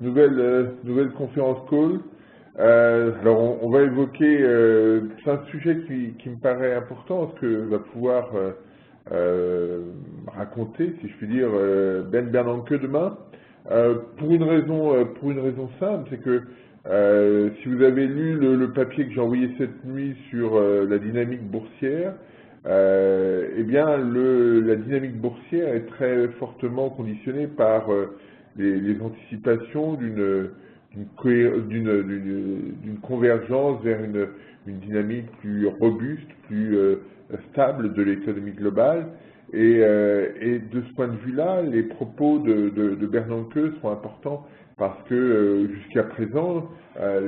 Nouvelle conférence call. Alors on va évoquer, c'est un sujet qui me paraît important, ce que va pouvoir raconter, si je puis dire, Ben Bernanke demain. Pour une raison simple, c'est que si vous avez lu le papier que j'ai envoyé cette nuit sur la dynamique boursière, eh bien la dynamique boursière est très fortement conditionnée par les anticipations d'une convergence vers une dynamique plus robuste, plus stable de l'économie globale. Et de ce point de vue-là, les propos de Bernanke sont importants parce que jusqu'à présent, la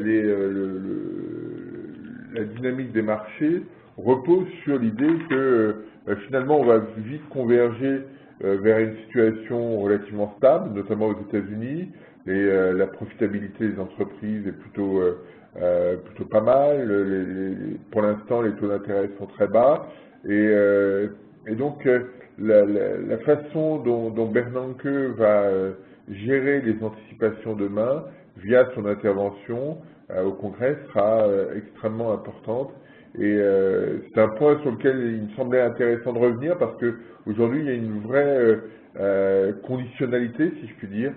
dynamique des marchés repose sur l'idée que finalement on va vite converger vers une situation relativement stable, notamment aux États-Unis, et la profitabilité des entreprises est plutôt pas mal. Pour l'instant, les taux d'intérêt sont très bas, et donc la façon dont Bernanke va gérer les anticipations demain via son intervention au Congrès sera extrêmement importante. Et c'est un point sur lequel il me semblait intéressant de revenir parce que aujourd'hui il y a une vraie conditionnalité, si je puis dire,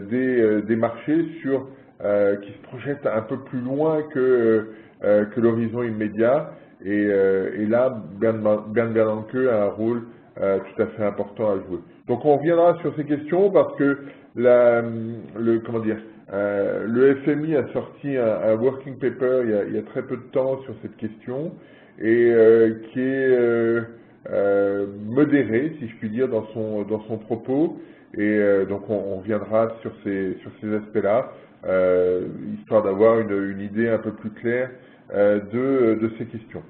des marchés qui se projettent un peu plus loin que l'horizon immédiat. Et là, Bernd Bernanke a un rôle tout à fait important à jouer. Donc on reviendra sur ces questions parce que le FMI a sorti un working paper il y a très peu de temps sur cette question et qui est modéré, si je puis dire, dans son propos. Et donc on reviendra sur ces aspects-là, histoire d'avoir une idée un peu plus claire de ces questions.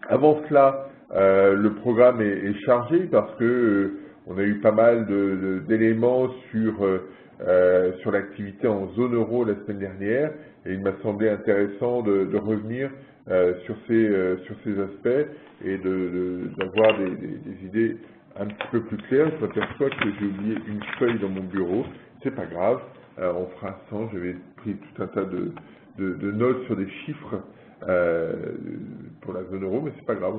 Avant cela, le programme est chargé parce que on a eu pas mal d'éléments sur l'activité en zone euro la semaine dernière, et il m'a semblé intéressant de revenir sur ces aspects et d'avoir des idées un petit peu plus claires. Je m'aperçois que j'ai oublié une feuille dans mon bureau, c'est pas grave, on fera sans. J'avais pris tout un tas de notes sur des chiffres pour la zone euro, mais c'est pas grave,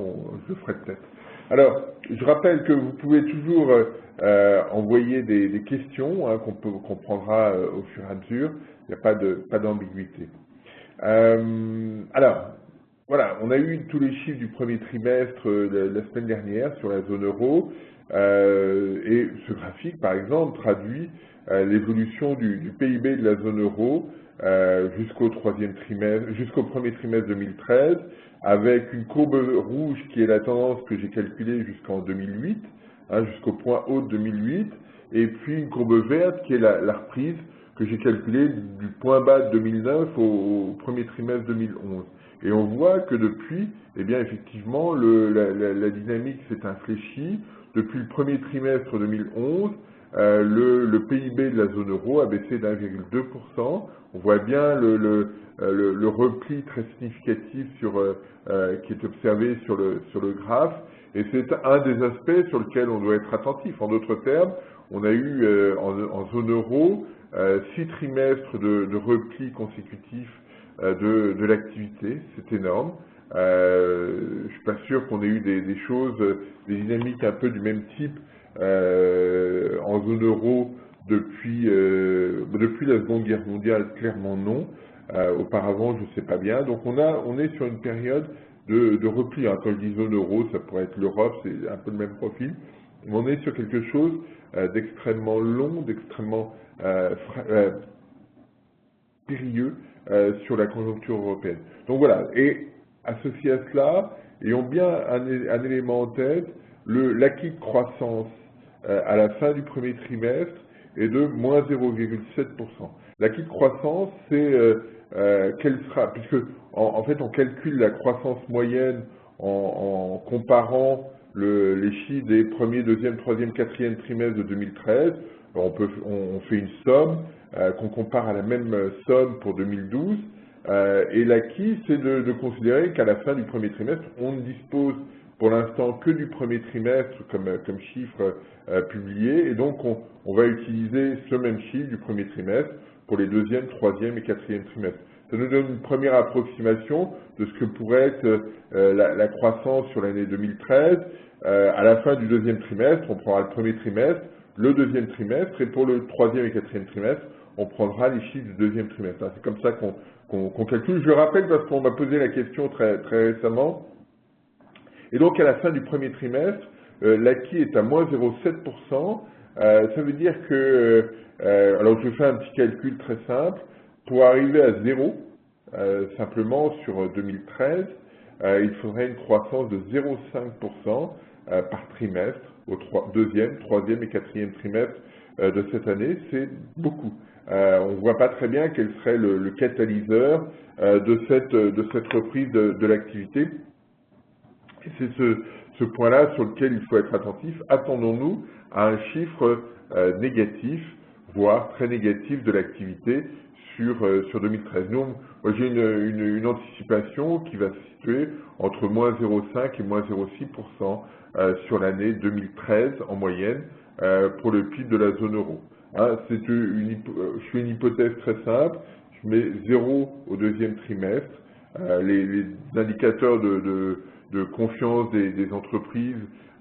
je le ferai peut-être. Alors, je rappelle que vous pouvez toujours envoyer des questions qu'on prendra au fur et à mesure. Il n'y a pas d'ambiguïté. Alors, voilà, on a eu tous les chiffres du premier trimestre la semaine dernière sur la zone euro. Et ce graphique, par exemple, traduit l'évolution du PIB de la zone euro jusqu'au premier trimestre 2013, avec une courbe rouge qui est la tendance que j'ai calculée jusqu'en 2008, jusqu'au point haut de 2008, et puis une courbe verte qui est la reprise que j'ai calculée du point bas de 2009 au premier trimestre 2011. Et on voit que depuis, eh bien effectivement, la dynamique s'est infléchie. Depuis le premier trimestre 2011, le PIB de la zone euro a baissé d'1,2%. On voit bien le repli très significatif qui est observé sur le graphe. Et c'est un des aspects sur lequel on doit être attentif. En d'autres termes, on a eu en zone euro 6 trimestres de repli consécutifs de l'activité. C'est énorme. Je suis pas sûr qu'on ait eu des choses, des dynamiques un peu du même type en zone euro depuis la Seconde Guerre mondiale, clairement non. Auparavant, je ne sais pas bien. Donc on est sur une période de repli. Quand je dis zone euro, ça pourrait être l'Europe, c'est un peu le même profil. Mais on est sur quelque chose d'extrêmement long, d'extrêmement périlleux sur la conjoncture européenne. Donc voilà, et associé à cela, ayons bien un élément en tête, l'acquis de croissance à la fin du premier trimestre est de moins 0,7%. L'acquis de croissance, c'est quelle sera, puisque en fait on calcule la croissance moyenne en comparant les chiffres des premiers, deuxième, troisième, quatrième trimestre de 2013. On fait une somme qu'on compare à la même somme pour 2012. Et l'acquis, c'est de considérer qu'à la fin du premier trimestre, on ne dispose pour l'instant que du premier trimestre comme chiffre publié, et donc on va utiliser ce même chiffre du premier trimestre pour les deuxième, troisième et quatrième trimestres. Ça nous donne une première approximation de ce que pourrait être la croissance sur l'année 2013. À la fin du deuxième trimestre, on prendra le premier trimestre, le deuxième trimestre, et pour le troisième et quatrième trimestre, on prendra les chiffres du deuxième trimestre. C'est comme ça qu'on calcule. Je le rappelle parce qu'on m'a posé la question très récemment. Et donc, à la fin du premier trimestre, l'acquis est à moins 0,7%. Ça veut dire que, alors je fais un petit calcul très simple, pour arriver à 0, simplement sur 2013, il faudrait une croissance de 0,5% par trimestre au deuxième, troisième et quatrième trimestre de cette année. C'est beaucoup. On ne voit pas très bien quel serait le catalyseur de cette reprise de l'activité. Et c'est ce point-là sur lequel il faut être attentif. Attendons-nous à un chiffre négatif, voire très négatif de l'activité sur 2013. Nous, moi j'ai une anticipation qui va se situer entre moins 0,5 et moins 0,6% sur l'année 2013 en moyenne pour le PIB de la zone euro. Hein, je fais une hypothèse très simple, je mets 0 au deuxième trimestre, les indicateurs de confiance des entreprises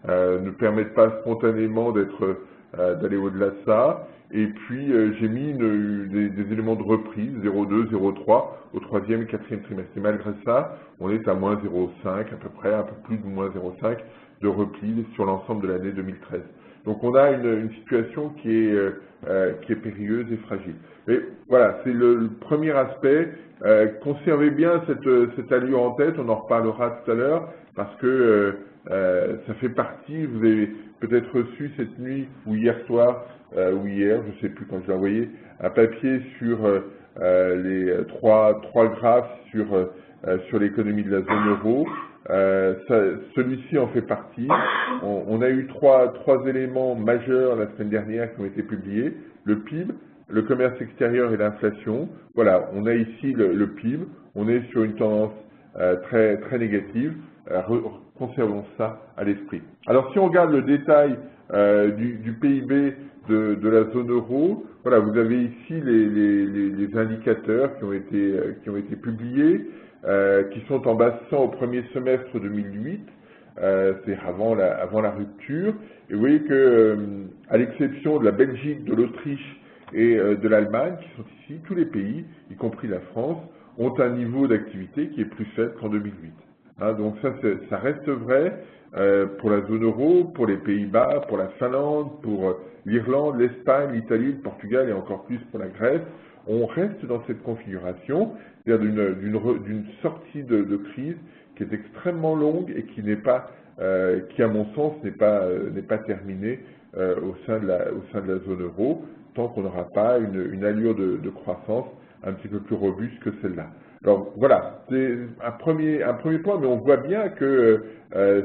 ne permettent pas spontanément d'aller au-delà de ça. Et puis j'ai mis des éléments de reprise, 0,2, 0,3 au troisième et quatrième trimestre. Et malgré ça, on est à moins 0,5 à peu près, un peu plus de moins 0,5 de repli sur l'ensemble de l'année 2013. Donc on a une situation qui est périlleuse et fragile. Mais voilà, c'est le premier aspect. Conservez bien cette allure en tête, on en reparlera tout à l'heure, parce que ça fait partie, vous avez peut-être reçu cette nuit ou hier soir, ou hier, je ne sais plus quand je l'ai envoyé, un papier sur les trois graphes sur l'économie de la zone euro. Celui-ci en fait partie. On a eu trois éléments majeurs la semaine dernière qui ont été publiés. Le PIB, le commerce extérieur et l'inflation. Voilà, on a ici le PIB. On est sur une tendance très négative. Conservons ça à l'esprit. Alors si on regarde le détail du PIB de la zone euro, voilà, vous avez ici les indicateurs qui ont été publiés, qui sont en baissant au premier semestre 2008, c'est avant la rupture. Et vous voyez que, à l'exception de la Belgique, de l'Autriche et de l'Allemagne, qui sont ici, tous les pays, y compris la France, ont un niveau d'activité qui est plus faible qu'en 2008. Hein, donc ça reste vrai pour la zone euro, pour les Pays-Bas, pour la Finlande, pour l'Irlande, l'Espagne, l'Italie, le Portugal et encore plus pour la Grèce. On reste dans cette configuration, c'est-à-dire d'une sortie de crise qui est extrêmement longue et qui à mon sens n'est pas terminée au sein de la zone euro, tant qu'on n'aura pas une allure de croissance un petit peu plus robuste que celle-là. Alors voilà, c'est un premier point, mais on voit bien que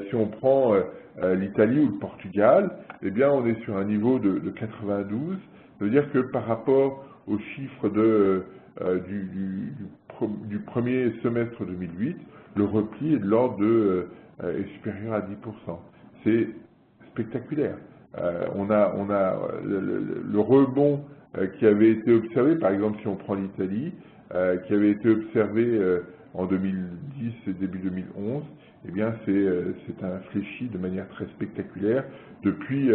si on prend l'Italie ou le Portugal, eh bien on est sur un niveau de 92. Ça veut dire que par rapport aux chiffres du premier semestre 2008, le repli est de l'ordre est supérieur à 10%. C'est spectaculaire. On a le rebond qui avait été observé, par exemple si on prend l'Italie, qui avait été observé en 2010 et début 2011, eh bien c'est infléchi de manière très spectaculaire depuis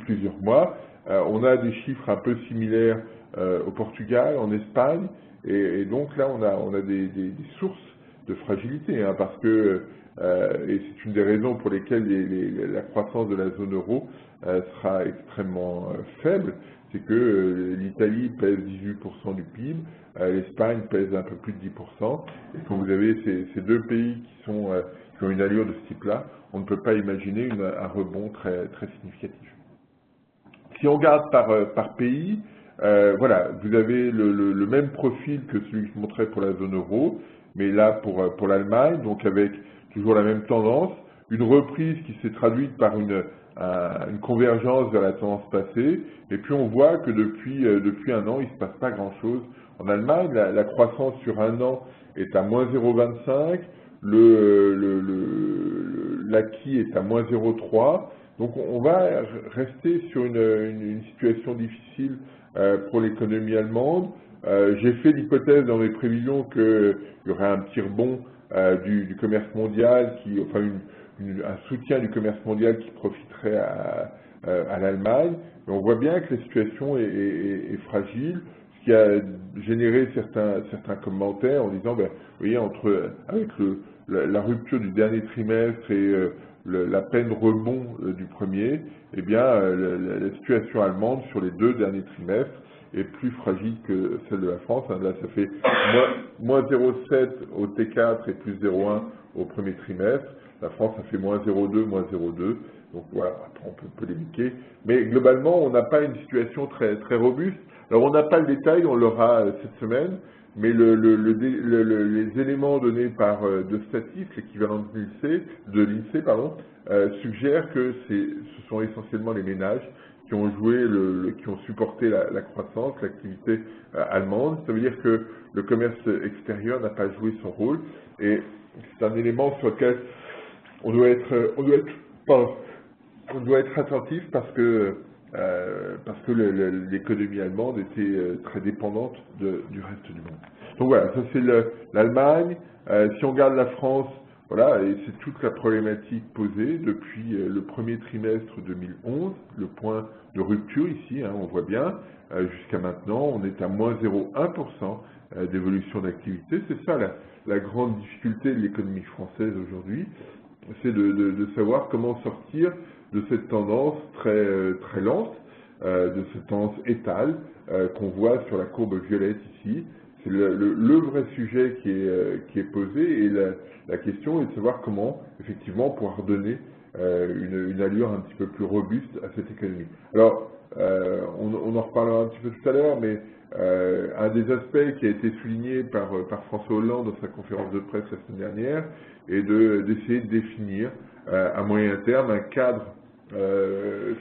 plusieurs mois. On a des chiffres un peu similaires au Portugal, en Espagne, et donc là on a des sources de fragilité, hein, parce que et c'est une des raisons pour lesquelles la croissance de la zone euro sera extrêmement faible, c'est que l'Italie pèse 18% du PIB, l'Espagne pèse un peu plus de 10%, et quand vous avez ces deux pays qui ont une allure de ce type-là, on ne peut pas imaginer un rebond très significatif. Si on regarde par pays, voilà, vous avez le même profil que celui que je montrais pour la zone euro, mais là pour l'Allemagne, donc avec toujours la même tendance, une reprise qui s'est traduite par une convergence vers la tendance passée, et puis on voit que depuis un an, il ne se passe pas grand-chose. En Allemagne, la croissance sur un an est à moins 0,25, l'acquis est à moins 0,3. Donc on va rester sur une situation difficile pour l'économie allemande. J'ai fait l'hypothèse dans mes prévisions qu'il y aurait un petit rebond du commerce mondial, enfin un soutien du commerce mondial qui profiterait à l'Allemagne. Mais on voit bien que la situation est fragile, ce qui a généré certains commentaires en disant, ben, vous voyez, avec la rupture du dernier trimestre et la peine rebond du premier, eh bien, la situation allemande sur les 2 derniers trimestres est plus fragile que celle de la France. Là, ça fait moins 0,7 au T4 et plus 0,1 au premier trimestre. La France, ça fait moins 0,2, moins 0,2. Donc voilà, après on peut polémiquer. Mais globalement, on n'a pas une situation très robuste. Alors on n'a pas le détail, on l'aura cette semaine, mais les éléments donnés par de Statis, l'équivalent de l'INSEE, suggèrent que ce sont essentiellement les ménages qui ont qui ont supporté la croissance, l'activité allemande. Ça veut dire que le commerce extérieur n'a pas joué son rôle, et c'est un élément sur lequel on doit être attentif parce que l'économie allemande était très dépendante du reste du monde. Donc voilà, ça c'est l'Allemagne. Si on regarde la France, voilà, et c'est toute la problématique posée depuis le premier trimestre 2011, le point de rupture ici, on voit bien, jusqu'à maintenant, on est à moins 0,1% d'évolution d'activité. C'est ça la grande difficulté de l'économie française aujourd'hui, c'est de savoir comment sortir de cette tendance très lente, de cette tendance étale qu'on voit sur la courbe violette ici. C'est le vrai sujet qui est posé, et la question est de savoir comment effectivement pouvoir donner une allure un petit peu plus robuste à cette économie. Alors, on en reparlera un petit peu tout à l'heure, mais un des aspects qui a été souligné par François Hollande dans sa conférence de presse la semaine dernière est d'essayer de définir à moyen terme un cadre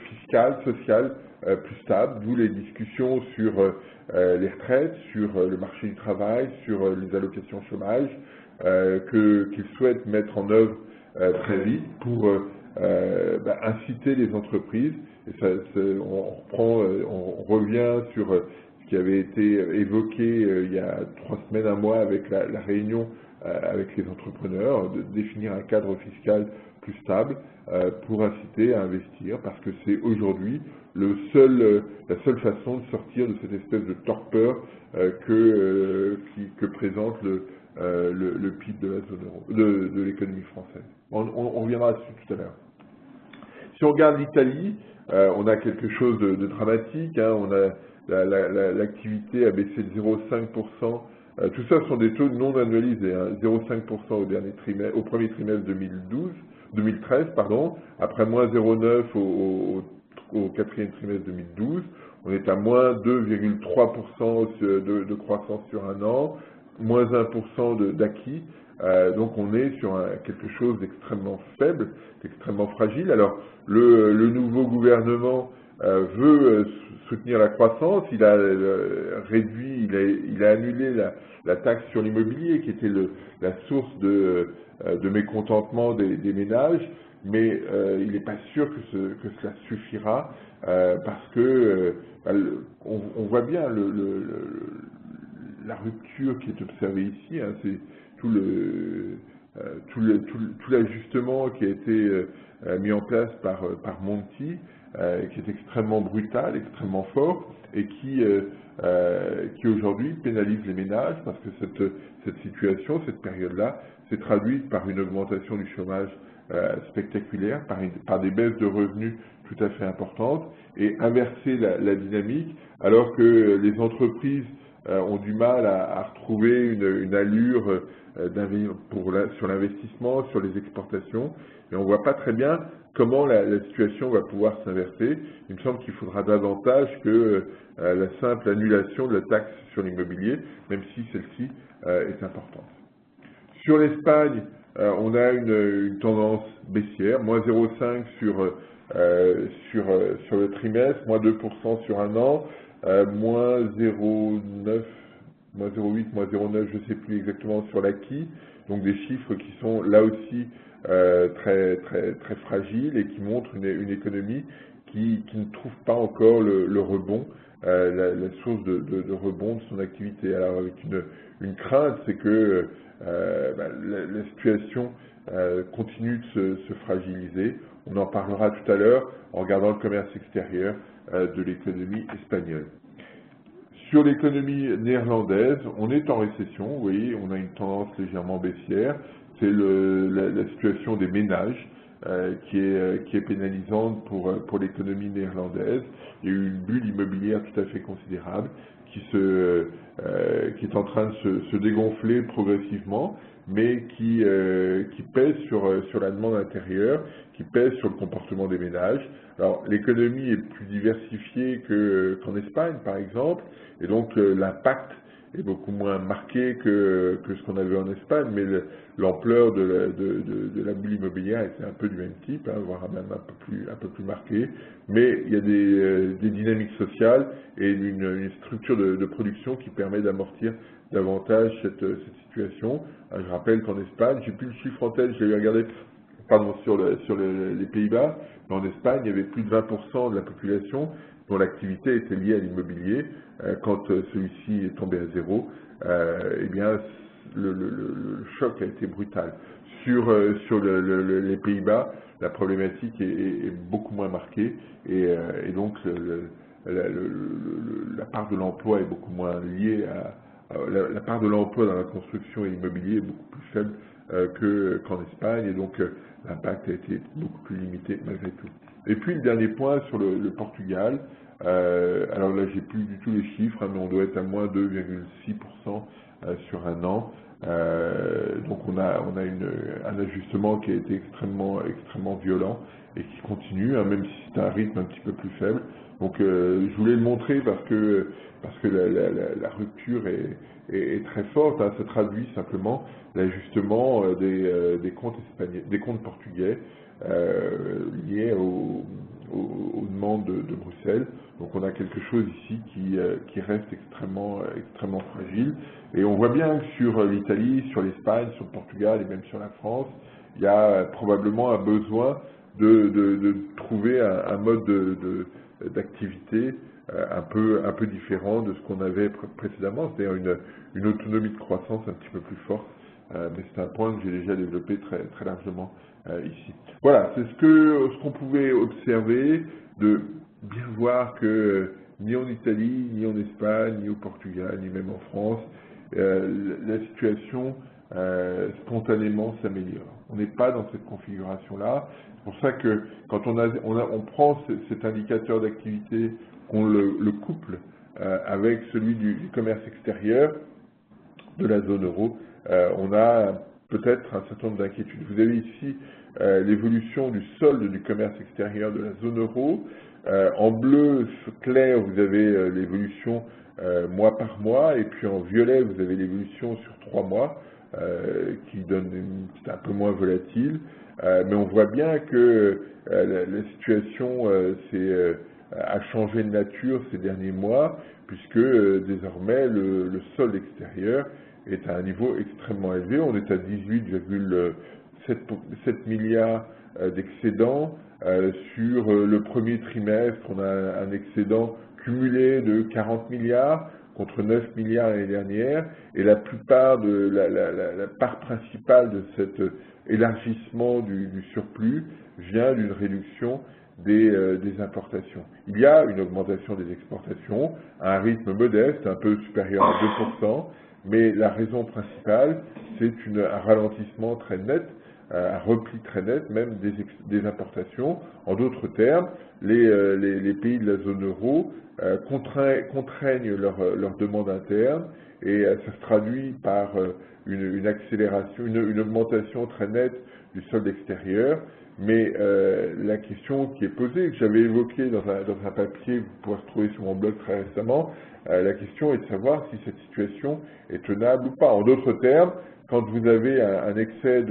fiscal, social plus stable, d'où les discussions sur les retraites, sur le marché du travail, sur les allocations chômage, qu'ils souhaitent mettre en œuvre très vite pour inciter les entreprises. Et on revient sur ce qui avait été évoqué il y a 3 semaines, un mois, avec la réunion avec les entrepreneurs, de définir un cadre fiscal plus stable pour inciter à investir, parce que c'est aujourd'hui la seule façon de sortir de cette espèce de torpeur que présente le PIB de la zone euro, de l'économie française. On reviendra dessus tout à l'heure. Si on regarde l'Italie, on a quelque chose de dramatique, on a l'activité a baissé de 0,5%. Tout ça sont des taux non annualisés, 0,5% au premier trimestre 2013, après moins 0,9 au quatrième trimestre 2012. On est à moins 2,3% de croissance sur un an, moins 1% d'acquis. Donc on est sur quelque chose d'extrêmement faible, d'extrêmement fragile. Alors le nouveau gouvernement veut soutenir la croissance. Il a réduit, il a annulé la taxe sur l'immobilier, qui était la source de mécontentement des ménages, mais il n'est pas sûr que cela suffira, parce que on voit bien la rupture qui est observée ici, c'est tout l'ajustement qui a été mis en place par Monti, qui est extrêmement brutal, extrêmement fort, et qui aujourd'hui pénalise les ménages, parce que cette situation, cette période-là, s'est traduite par une augmentation du chômage spectaculaire, par des baisses de revenus tout à fait importantes, et inverser la dynamique, alors que les entreprises ont du mal à retrouver une allure sur l'investissement, sur les exportations, et on ne voit pas très bien comment la situation va pouvoir s'inverser. Il me semble qu'il faudra davantage que la simple annulation de la taxe sur l'immobilier, même si celle-ci est importante. Sur l'Espagne, on a une tendance baissière, moins 0,5 sur le trimestre, moins 2% sur un an, moins 0,9, moins 0,8, moins 0,9, je ne sais plus exactement sur l'acquis, donc des chiffres qui sont là aussi très fragile et qui montre une économie qui ne trouve pas encore le rebond, la source de rebond de son activité. Alors avec une crainte, c'est que la situation continue de se fragiliser. On en parlera tout à l'heure en regardant le commerce extérieur de l'économie espagnole. Sur l'économie néerlandaise, on est en récession, vous voyez, on a une tendance légèrement baissière. C'est la situation des ménages qui est pénalisante pour l'économie néerlandaise. Il y a eu une bulle immobilière tout à fait considérable qui est en train de se dégonfler progressivement, mais qui pèse sur la demande intérieure, qui pèse sur le comportement des ménages. Alors, l'économie est plus diversifiée qu'en Espagne, par exemple, et donc l'impact est beaucoup moins marqué que ce qu'on avait en Espagne, mais l'ampleur de la bulle immobilière était un peu du même type, hein, voire même un peu plus marquée, mais il y a des dynamiques sociales et une structure de production qui permet d'amortir davantage cette situation. Je rappelle qu'en Espagne, j'ai plus le chiffre en tête, je l'ai regardé sur les Pays-Bas, mais en Espagne, il y avait plus de 20% de la population dont l'activité était liée à l'immobilier. Quand celui-ci est tombé à zéro, eh bien, le choc a été brutal. Sur les Pays-Bas, la problématique est beaucoup moins marquée et donc la part de l'emploi est beaucoup moins liée la part de l'emploi dans la construction et l'immobilier est beaucoup plus faible qu'en Espagne, et donc l'impact a été beaucoup plus limité malgré tout. Et puis le dernier point sur le Portugal, alors là j'ai plus du tout les chiffres, hein, mais on doit être à moins 2,6% sur un an. Donc on a un ajustement qui a été extrêmement violent et qui continue, hein, même si c'est un rythme un petit peu plus faible. Donc je voulais le montrer parce que la rupture est très forte, hein. Ça traduit simplement l'ajustement des comptes portugais liés aux demandes de Bruxelles. Donc on a quelque chose ici qui reste extrêmement fragile. Et on voit bien que sur l'Italie, sur l'Espagne, sur le Portugal et même sur la France, il y a probablement un besoin de trouver un mode d'activité un peu différent de ce qu'on avait précédemment, c'est-à-dire une autonomie de croissance un petit peu plus forte. Mais c'est un point que j'ai déjà développé très largement ici. Voilà, c'est ce qu'on pouvait observer, de bien voir que ni en Italie, ni en Espagne, ni au Portugal, ni même en France, la situation spontanément s'améliore. On n'est pas dans cette configuration-là. C'est pour ça que quand on prend cet indicateur d'activité, qu'on le couple avec celui du commerce extérieur de la zone euro, on a peut-être un certain nombre d'inquiétudes. Vous avez ici l'évolution du solde du commerce extérieur de la zone euro. En bleu clair, vous avez l'évolution mois par mois, et puis en violet, vous avez l'évolution sur 3 mois, qui donne c'est un peu moins volatile. Mais on voit bien que la situation a changé de nature ces derniers mois, puisque désormais le solde extérieur est à un niveau extrêmement élevé. On est à 18,7 milliards d'excédents. Sur le premier trimestre, on a un excédent cumulé de 40 milliards contre 9 milliards l'année dernière, et la plupart de la part principale de cet élargissement du surplus vient d'une réduction des importations. Il y a une augmentation des exportations à un rythme modeste, un peu supérieur à 2%, mais la raison principale, c'est un ralentissement très net, un repli très net même des importations. En d'autres termes, les pays de la zone euro contraignent leur demande interne, et ça se traduit par une accélération, une augmentation très nette du solde extérieur. Mais la question qui est posée, que j'avais évoquée dans un papier que vous pourrez retrouver sur mon blog très récemment, la question est de savoir si cette situation est tenable ou pas. En d'autres termes, quand vous avez un excès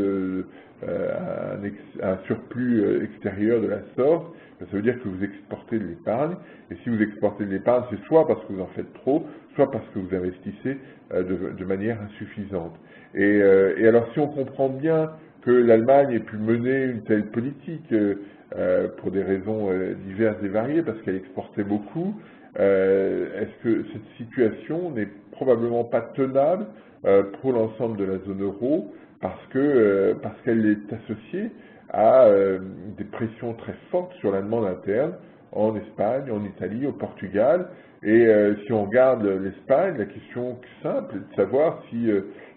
un surplus extérieur de la sorte, ça veut dire que vous exportez de l'épargne, et si vous exportez de l'épargne, c'est soit parce que vous en faites trop, soit parce que vous investissez de manière insuffisante. Et alors si on comprend bien que l'Allemagne ait pu mener une telle politique pour des raisons diverses et variées, parce qu'elle exportait beaucoup. Est-ce que cette situation n'est probablement pas tenable pour l'ensemble de la zone euro, parce qu'elle est associée à des pressions très fortes sur la demande interne en Espagne, en Italie, au Portugal. Et si on regarde l'Espagne, la question simple est de savoir si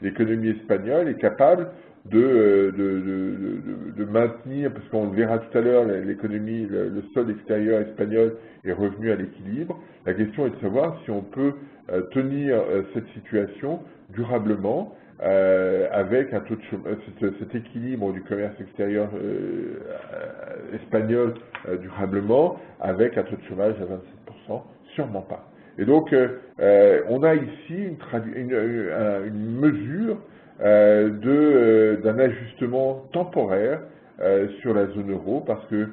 l'économie espagnole est capable de maintenir, parce qu'on le verra tout à l'heure, l'économie, le solde extérieur espagnol est revenu à l'équilibre. La question est de savoir si on peut tenir cette situation durablement avec un taux de cet équilibre du commerce extérieur espagnol durablement, avec un taux de chômage à 27%, sûrement pas. Et donc, on a ici une mesure d'un ajustement temporaire sur la zone euro, parce que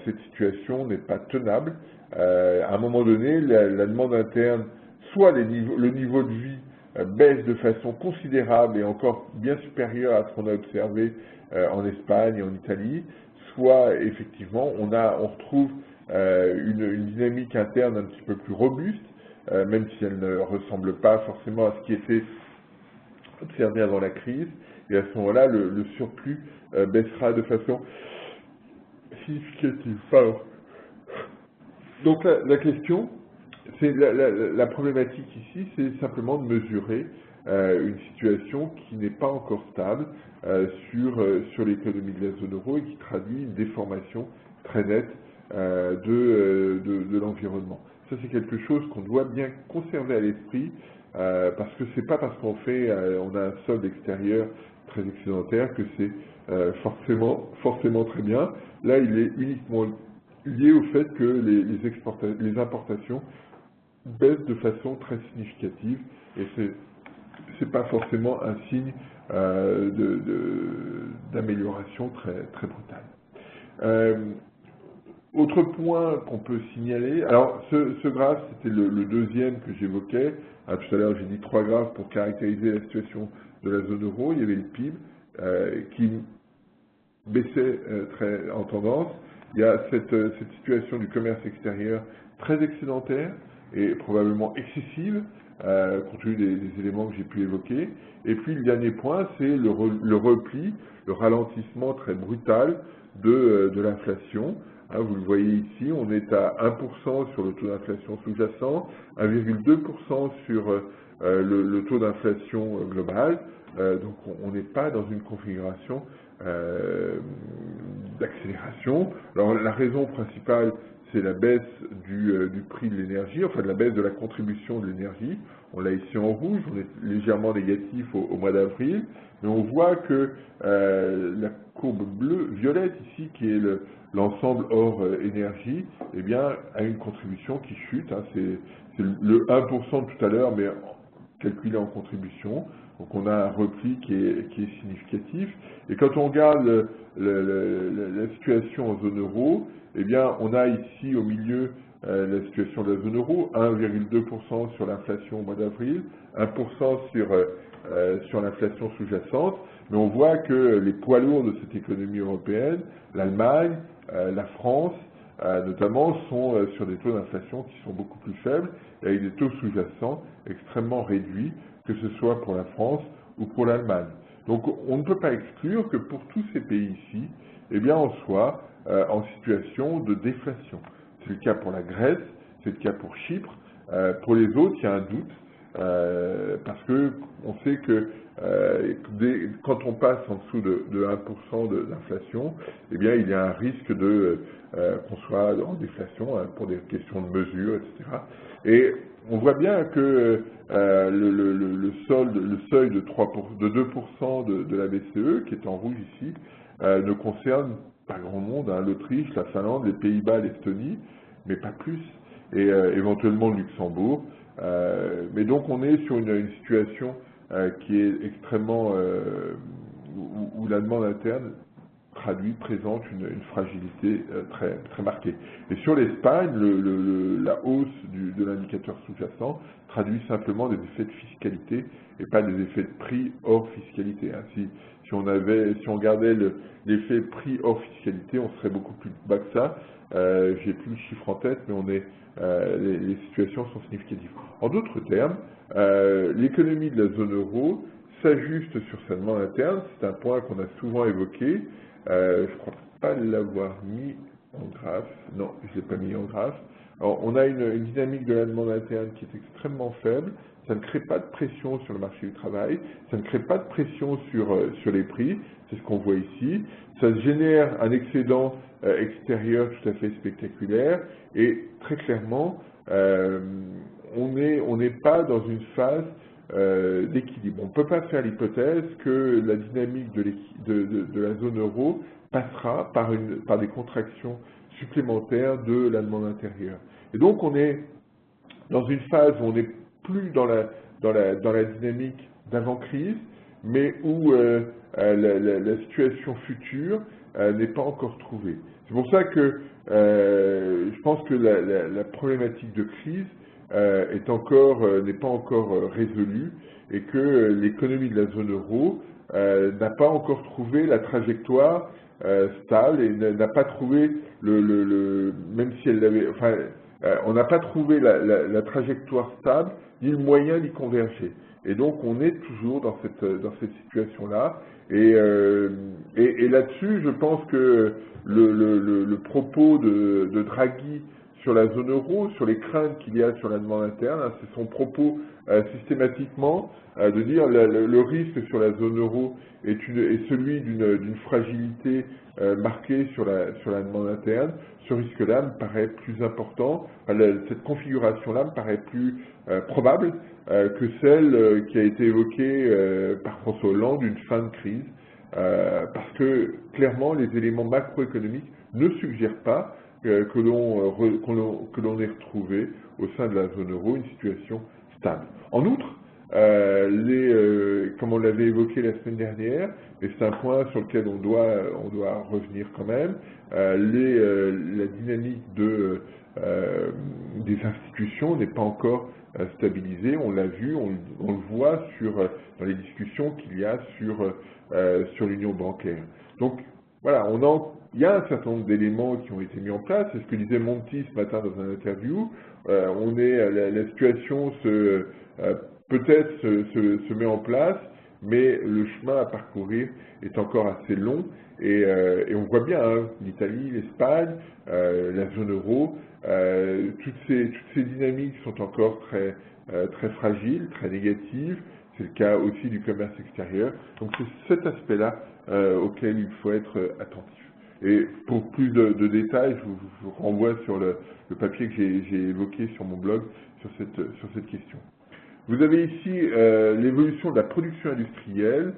cette situation n'est pas tenable. À un moment donné, la demande interne, soit le niveau de vie baisse de façon considérable et encore bien supérieure à ce qu'on a observé en Espagne et en Italie, soit effectivement on retrouve une dynamique interne un petit peu plus robuste, même si elle ne ressemble pas forcément à ce qui était observé avant la crise, et à ce moment-là, le surplus baissera de façon significative. Pardon. Donc la question, c'est la problématique ici, c'est simplement de mesurer une situation qui n'est pas encore stable sur l'économie de la zone euro et qui traduit une déformation très nette de l'environnement. Ça, c'est quelque chose qu'on doit bien conserver à l'esprit, parce que c'est pas parce qu'on a un solde extérieur très excédentaire que c'est forcément très bien. Là, il est uniquement lié au fait que les importations baissent de façon très significative, et c'est pas forcément un signe d'amélioration très brutale. Autre point qu'on peut signaler, alors ce graphe, c'était le deuxième que j'évoquais. Tout à l'heure, j'ai dit 3 graphes pour caractériser la situation de la zone euro. Il y avait le PIB qui baissait en tendance. Il y a cette situation du commerce extérieur très excédentaire et probablement excessive, compte tenu des éléments que j'ai pu évoquer. Et puis le dernier point, c'est le repli, le ralentissement très brutal de l'inflation. Vous le voyez ici, on est à 1% sur le taux d'inflation sous-jacent, 1,2% sur le taux d'inflation global. Donc on n'est pas dans une configuration d'accélération. Alors la raison principale, c'est la baisse du prix de l'énergie, enfin de la baisse de la contribution de l'énergie. On l'a ici en rouge, on est légèrement négatif au mois d'avril, mais on voit que la courbe violette ici, qui est l'ensemble hors énergie, eh bien, a une contribution qui chute. C'est le 1% de tout à l'heure, mais calculé en contribution. Donc on a un repli qui est significatif. Et quand on regarde la situation en zone euro, eh bien, on a ici au milieu la situation de la zone euro, 1,2% sur l'inflation au mois d'avril, 1% sur l'inflation sous-jacente, mais on voit que les poids lourds de cette économie européenne, l'Allemagne, la France, notamment, sont sur des taux d'inflation qui sont beaucoup plus faibles, et avec des taux sous-jacents extrêmement réduits, que ce soit pour la France ou pour l'Allemagne. Donc on ne peut pas exclure que pour tous ces pays-ci, eh bien, on soit en situation de déflation. C'est le cas pour la Grèce, c'est le cas pour Chypre. Pour les autres, il y a un doute, parce que on sait que quand on passe en dessous de 1% d'inflation, eh bien, il y a un risque qu'on soit en déflation pour des questions de mesure, etc. Et on voit bien que le seuil de 2% de la BCE, qui est en rouge ici, ne concerne pas grand monde, l'Autriche, la Finlande, les Pays-Bas, l'Estonie, mais pas plus, et éventuellement le Luxembourg. Mais donc on est sur une situation qui est extrêmement, où la demande interne présente une fragilité très marquée. Et sur l'Espagne, la hausse de l'indicateur sous-jacent traduit simplement des effets de fiscalité et pas des effets de prix hors fiscalité. Hein. Si on regardait l'effet prix hors fiscalité, on serait beaucoup plus bas que ça. J'ai plus le chiffre en tête, mais les situations sont significatives. En d'autres termes, l'économie de la zone euro s'ajuste sur sa demande interne. C'est un point qu'on a souvent évoqué. Je ne crois pas l'avoir mis en graphe. Non, je ne l'ai pas mis en graphe. Alors, on a une dynamique de la demande interne qui est extrêmement faible. Ça ne crée pas de pression sur le marché du travail. Ça ne crée pas de pression sur les prix. C'est ce qu'on voit ici. Ça génère un excédent extérieur tout à fait spectaculaire. Et très clairement, on n'est pas dans une phase d'équilibre. On ne peut pas faire l'hypothèse que la dynamique de la zone euro passera par des contractions supplémentaires de la demande intérieure. Et donc on est dans une phase où on n'est plus dans la dynamique d'avant-crise, mais où la situation future n'est pas encore trouvée. C'est pour ça que je pense que la problématique de crise n'est pas encore résolue et que l'économie de la zone euro n'a pas encore trouvé la trajectoire stable et n'a pas trouvé même si elle l'avait, enfin, on n'a pas trouvé la trajectoire stable ni le moyen d'y converger. Et donc on est toujours dans cette situation-là. Et là-dessus, je pense que le propos de Draghi sur la zone euro, sur les craintes qu'il y a sur la demande interne, hein, c'est son propos systématiquement de dire le risque sur la zone euro est celui d'une fragilité marquée sur la demande interne. Ce risque-là me paraît plus important, cette configuration-là me paraît plus probable que celle qui a été évoquée par François Hollande d'une fin de crise, parce que clairement les éléments macroéconomiques ne suggèrent pas que l'on ait retrouvé au sein de la zone euro une situation stable. En outre, comme on l'avait évoqué la semaine dernière, et c'est un point sur lequel on doit revenir quand même, la dynamique des institutions n'est pas encore stabilisée. On l'a vu, on le voit dans les discussions qu'il y a sur l'union bancaire. Donc voilà, il y a un certain nombre d'éléments qui ont été mis en place. C'est ce que disait Monti ce matin dans une interview. La situation peut-être se met en place, mais le chemin à parcourir est encore assez long. Et on voit bien, hein, l'Italie, l'Espagne, la zone euro, toutes ces dynamiques sont encore très fragiles, très négatives. C'est le cas aussi du commerce extérieur. Donc c'est cet aspect-là auquel il faut être attentif. Et pour plus de détails, je vous renvoie sur le papier que j'ai évoqué sur mon blog sur cette question. Vous avez ici l'évolution de la production industrielle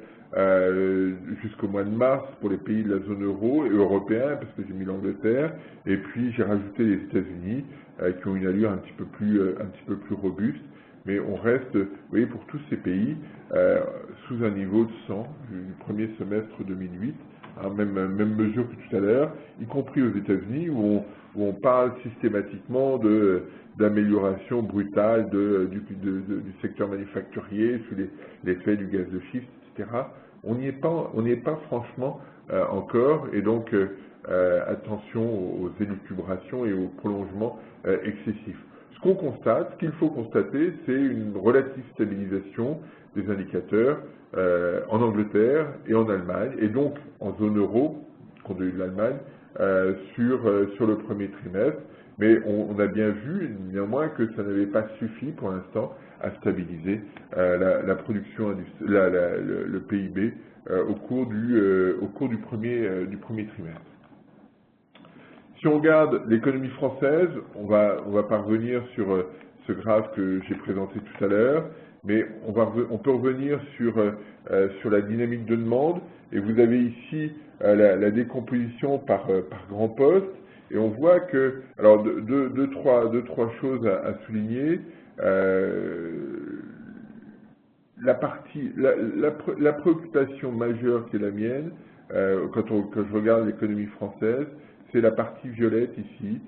jusqu'au mois de mars pour les pays de la zone euro et européens, parce que j'ai mis l'Angleterre, et puis j'ai rajouté les États-Unis qui ont une allure un petit peu plus robuste. Mais on reste, vous voyez, pour tous ces pays, sous un niveau de 100 du premier semestre 2008, hein, même mesure que tout à l'heure, y compris aux États-Unis, où on parle systématiquement d'amélioration brutale du secteur manufacturier sous l'effet du gaz de schiste, etc. On n'y est pas franchement encore, et donc attention aux élucubrations et aux prolongements excessifs. Ce qu'il faut constater, c'est une relative stabilisation des indicateurs en Angleterre et en Allemagne, et donc en zone euro, compte tenu de l'Allemagne, sur le premier trimestre. Mais on a bien vu, néanmoins, que ça n'avait pas suffi pour l'instant à stabiliser la production, le PIB au cours du premier trimestre. Si on regarde l'économie française, on va parvenir sur ce graphe que j'ai présenté tout à l'heure, mais on peut revenir sur la dynamique de demande, et vous avez ici la décomposition par grand poste, et on voit que, alors deux, trois choses à souligner. La préoccupation majeure qui est la mienne, quand je regarde l'économie française, c'est la partie violette ici,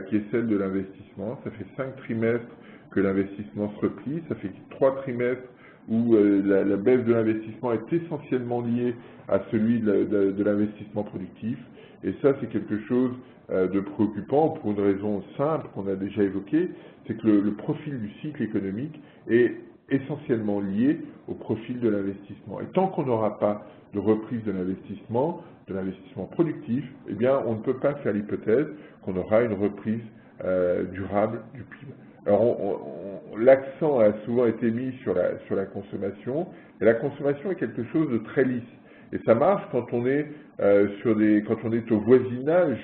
qui est celle de l'investissement. Ça fait 5 trimestres que l'investissement se replie, ça fait 3 trimestres où la baisse de l'investissement est essentiellement liée à celui de l'investissement productif. Et ça, c'est quelque chose de préoccupant pour une raison simple qu'on a déjà évoquée, c'est que le profil du cycle économique est essentiellement lié au profil de l'investissement. Et tant qu'on n'aura pas de reprise de l'investissement productif, eh bien, on ne peut pas faire l'hypothèse qu'on aura une reprise durable du PIB. Alors, l'accent a souvent été mis sur la consommation, et la consommation est quelque chose de très lisse. Et ça marche quand on est quand on est au voisinage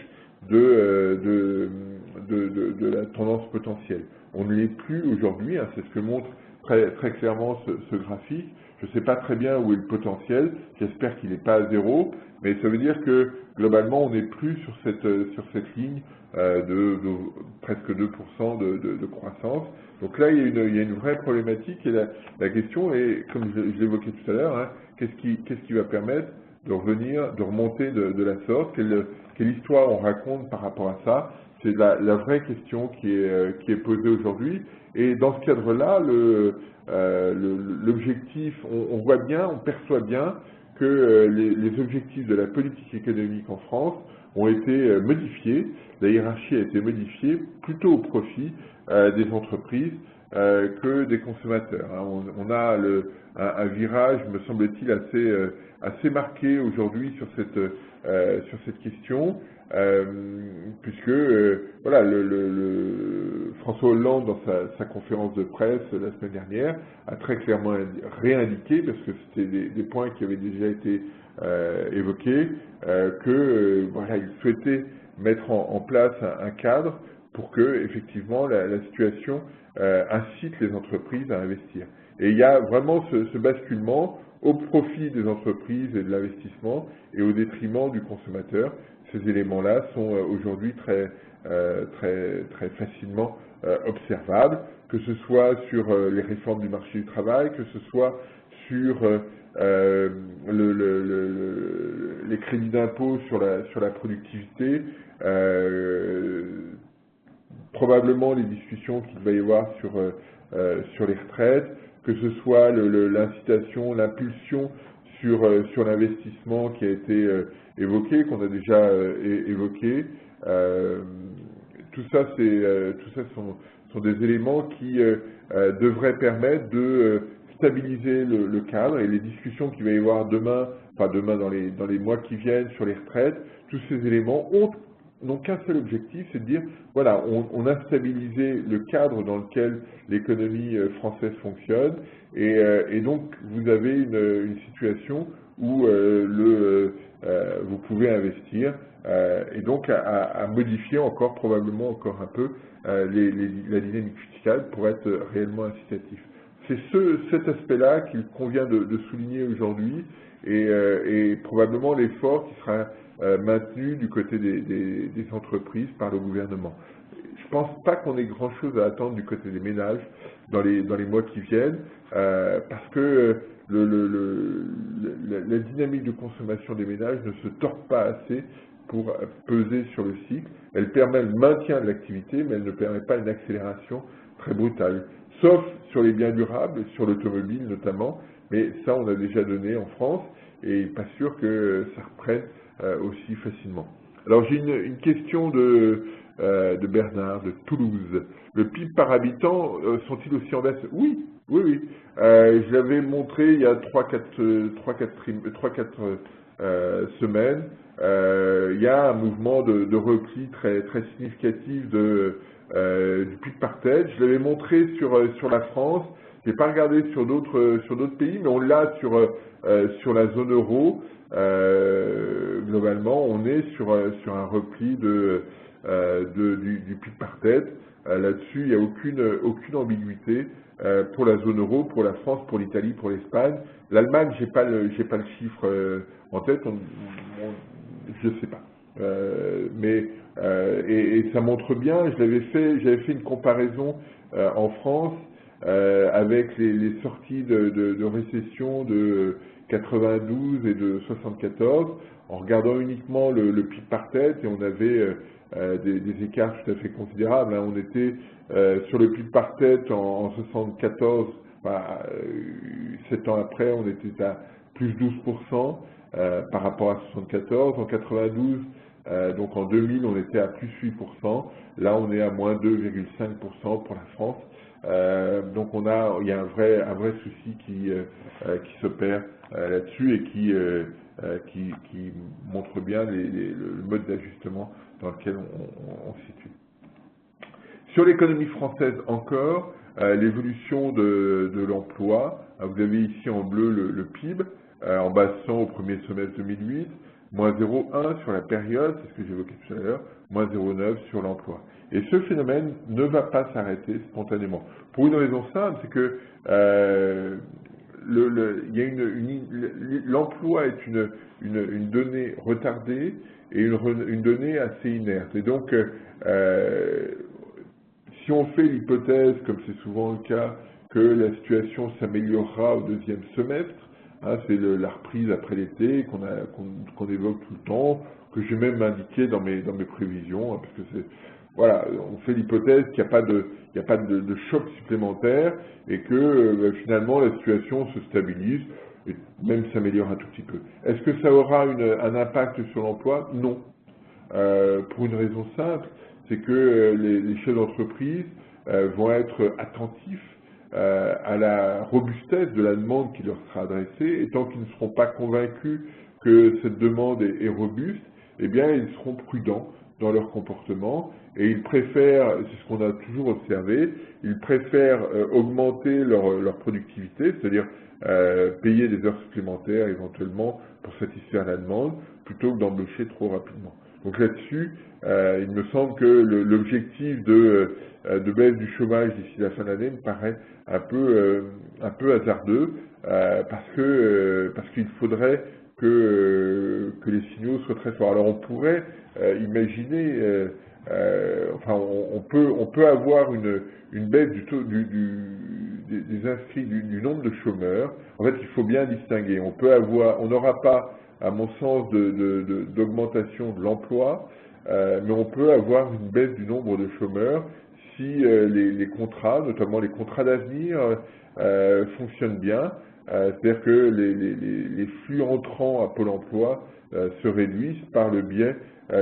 de la tendance potentielle. On ne l'est plus aujourd'hui, hein, c'est ce que montre très clairement ce graphique. Je ne sais pas très bien où est le potentiel, j'espère qu'il n'est pas à zéro, mais ça veut dire que globalement on n'est plus sur cette ligne de presque 2% de croissance. Donc là, il y a une vraie problématique et la question est, comme je l'évoquais tout à l'heure, hein, qu'est-ce qui va permettre de remonter de la sorte, quelle histoire on raconte par rapport à ça? C'est la vraie question qui est posée aujourd'hui. Et dans ce cadre-là, l'objectif, on voit bien, on perçoit bien que les objectifs de la politique économique en France ont été modifiés. La hiérarchie a été modifiée plutôt au profit des entreprises que des consommateurs. On a un virage, me semble-t-il, assez marqué aujourd'hui sur cette question, puisque voilà, François Hollande, dans sa conférence de presse la semaine dernière, a très clairement réindiqué, parce que c'était des points qui avaient déjà été évoqués, que voilà, il souhaitait mettre en place un cadre pour que effectivement la situation incite les entreprises à investir. Et il y a vraiment ce basculement au profit des entreprises et de l'investissement et au détriment du consommateur. Ces éléments-là sont aujourd'hui très facilement observables, que ce soit sur les réformes du marché du travail, que ce soit sur les crédits d'impôt sur la productivité, probablement les discussions qu'il va y avoir sur les retraites, que ce soit l'incitation, l'impulsion sur l'investissement qui a été évoqué, qu'on a déjà évoqué. Tout ça sont des éléments qui devraient permettre de stabiliser le cadre, et les discussions qu'il va y avoir demain dans les mois qui viennent sur les retraites, tous ces éléments n'ont qu'un seul objectif, c'est de dire, voilà, on a stabilisé le cadre dans lequel l'économie française fonctionne, et donc vous avez une situation où vous pouvez investir, et donc à modifier probablement encore un peu la dynamique fiscale pour être réellement incitatif. C'est cet aspect-là qu'il convient de souligner aujourd'hui, et probablement l'effort qui sera maintenu du côté des entreprises par le gouvernement. Je ne pense pas qu'on ait grand-chose à attendre du côté des ménages dans les mois qui viennent, parce que la dynamique de consommation des ménages ne se tord pas assez pour peser sur le cycle. Elle permet le maintien de l'activité, mais elle ne permet pas une accélération très brutale, sauf sur les biens durables, sur l'automobile notamment, mais ça on a déjà donné en France, et pas sûr que ça reprenne aussi facilement. Alors j'ai une question de Bernard, de Toulouse. Le PIB par habitant sont-ils aussi en baisse? Oui. Je l'avais montré il y a 3-4 semaines. Il y a un mouvement de repli très significatif du PIB par tête. Je l'avais montré sur la France. Je n'ai pas regardé sur d'autres pays, mais on l'a sur la zone euro. Globalement, on est sur un repli du PIB par tête. Là-dessus, il n'y a aucune ambiguïté pour la zone euro, pour la France, pour l'Italie, pour l'Espagne. L'Allemagne, j'ai pas le chiffre en tête, je sais pas. Et ça montre bien. J'avais fait une comparaison en France avec les sorties de récession de 92 et de 74, en regardant uniquement le PIB par tête, et on avait des écarts tout à fait considérables. Hein. On était sur le PIB par tête en 74, 7 ans après, on était à plus 12% par rapport à 74. En 92, donc en 2000, on était à plus 8%. Là, on est à moins 2,5% pour la France. Donc il y a un vrai souci qui s'opère là-dessus et qui montre bien le mode d'ajustement dans lequel on se situe. Sur l'économie française encore, l'évolution de l'emploi, vous avez ici en bleu le PIB, en baissant au premier semestre 2008, moins 0,1 sur la période, c'est ce que j'évoquais tout à l'heure, moins 0,9 sur l'emploi. Et ce phénomène ne va pas s'arrêter spontanément. Pour une raison simple, c'est que l'emploi est une donnée retardée et une donnée assez inerte. Et donc, si on fait l'hypothèse, comme c'est souvent le cas, que la situation s'améliorera au deuxième semestre, hein, c'est la reprise après l'été qu'on évoque tout le temps, que j'ai même indiqué dans mes prévisions, hein, parce que c'est voilà, on fait l'hypothèse qu'il n'y a pas de choc supplémentaire et que finalement la situation se stabilise et même s'améliore un tout petit peu. Est-ce que ça aura un impact sur l'emploi? Non. Pour une raison simple, c'est que les chefs d'entreprise vont être attentifs à la robustesse de la demande qui leur sera adressée, et tant qu'ils ne seront pas convaincus que cette demande est robuste, eh bien ils seront prudents dans leur comportement, et ils préfèrent, c'est ce qu'on a toujours observé, ils préfèrent augmenter leur productivité, c'est-à-dire payer des heures supplémentaires éventuellement pour satisfaire la demande, plutôt que d'embaucher trop rapidement. Donc là-dessus, il me semble que l'objectif de baisse du chômage d'ici la fin de l'année me paraît un peu hasardeux, parce qu'il faudrait que les signaux soient très forts. Alors on pourrait imaginer, on peut avoir une baisse du taux des inscrits, du nombre de chômeurs. En fait, il faut bien distinguer. On n'aura pas, à mon sens, d'augmentation de l'emploi, mais on peut avoir une baisse du nombre de chômeurs si les contrats, notamment les contrats d'avenir, fonctionnent bien. C'est-à-dire que les flux entrants à Pôle emploi se réduisent par le biais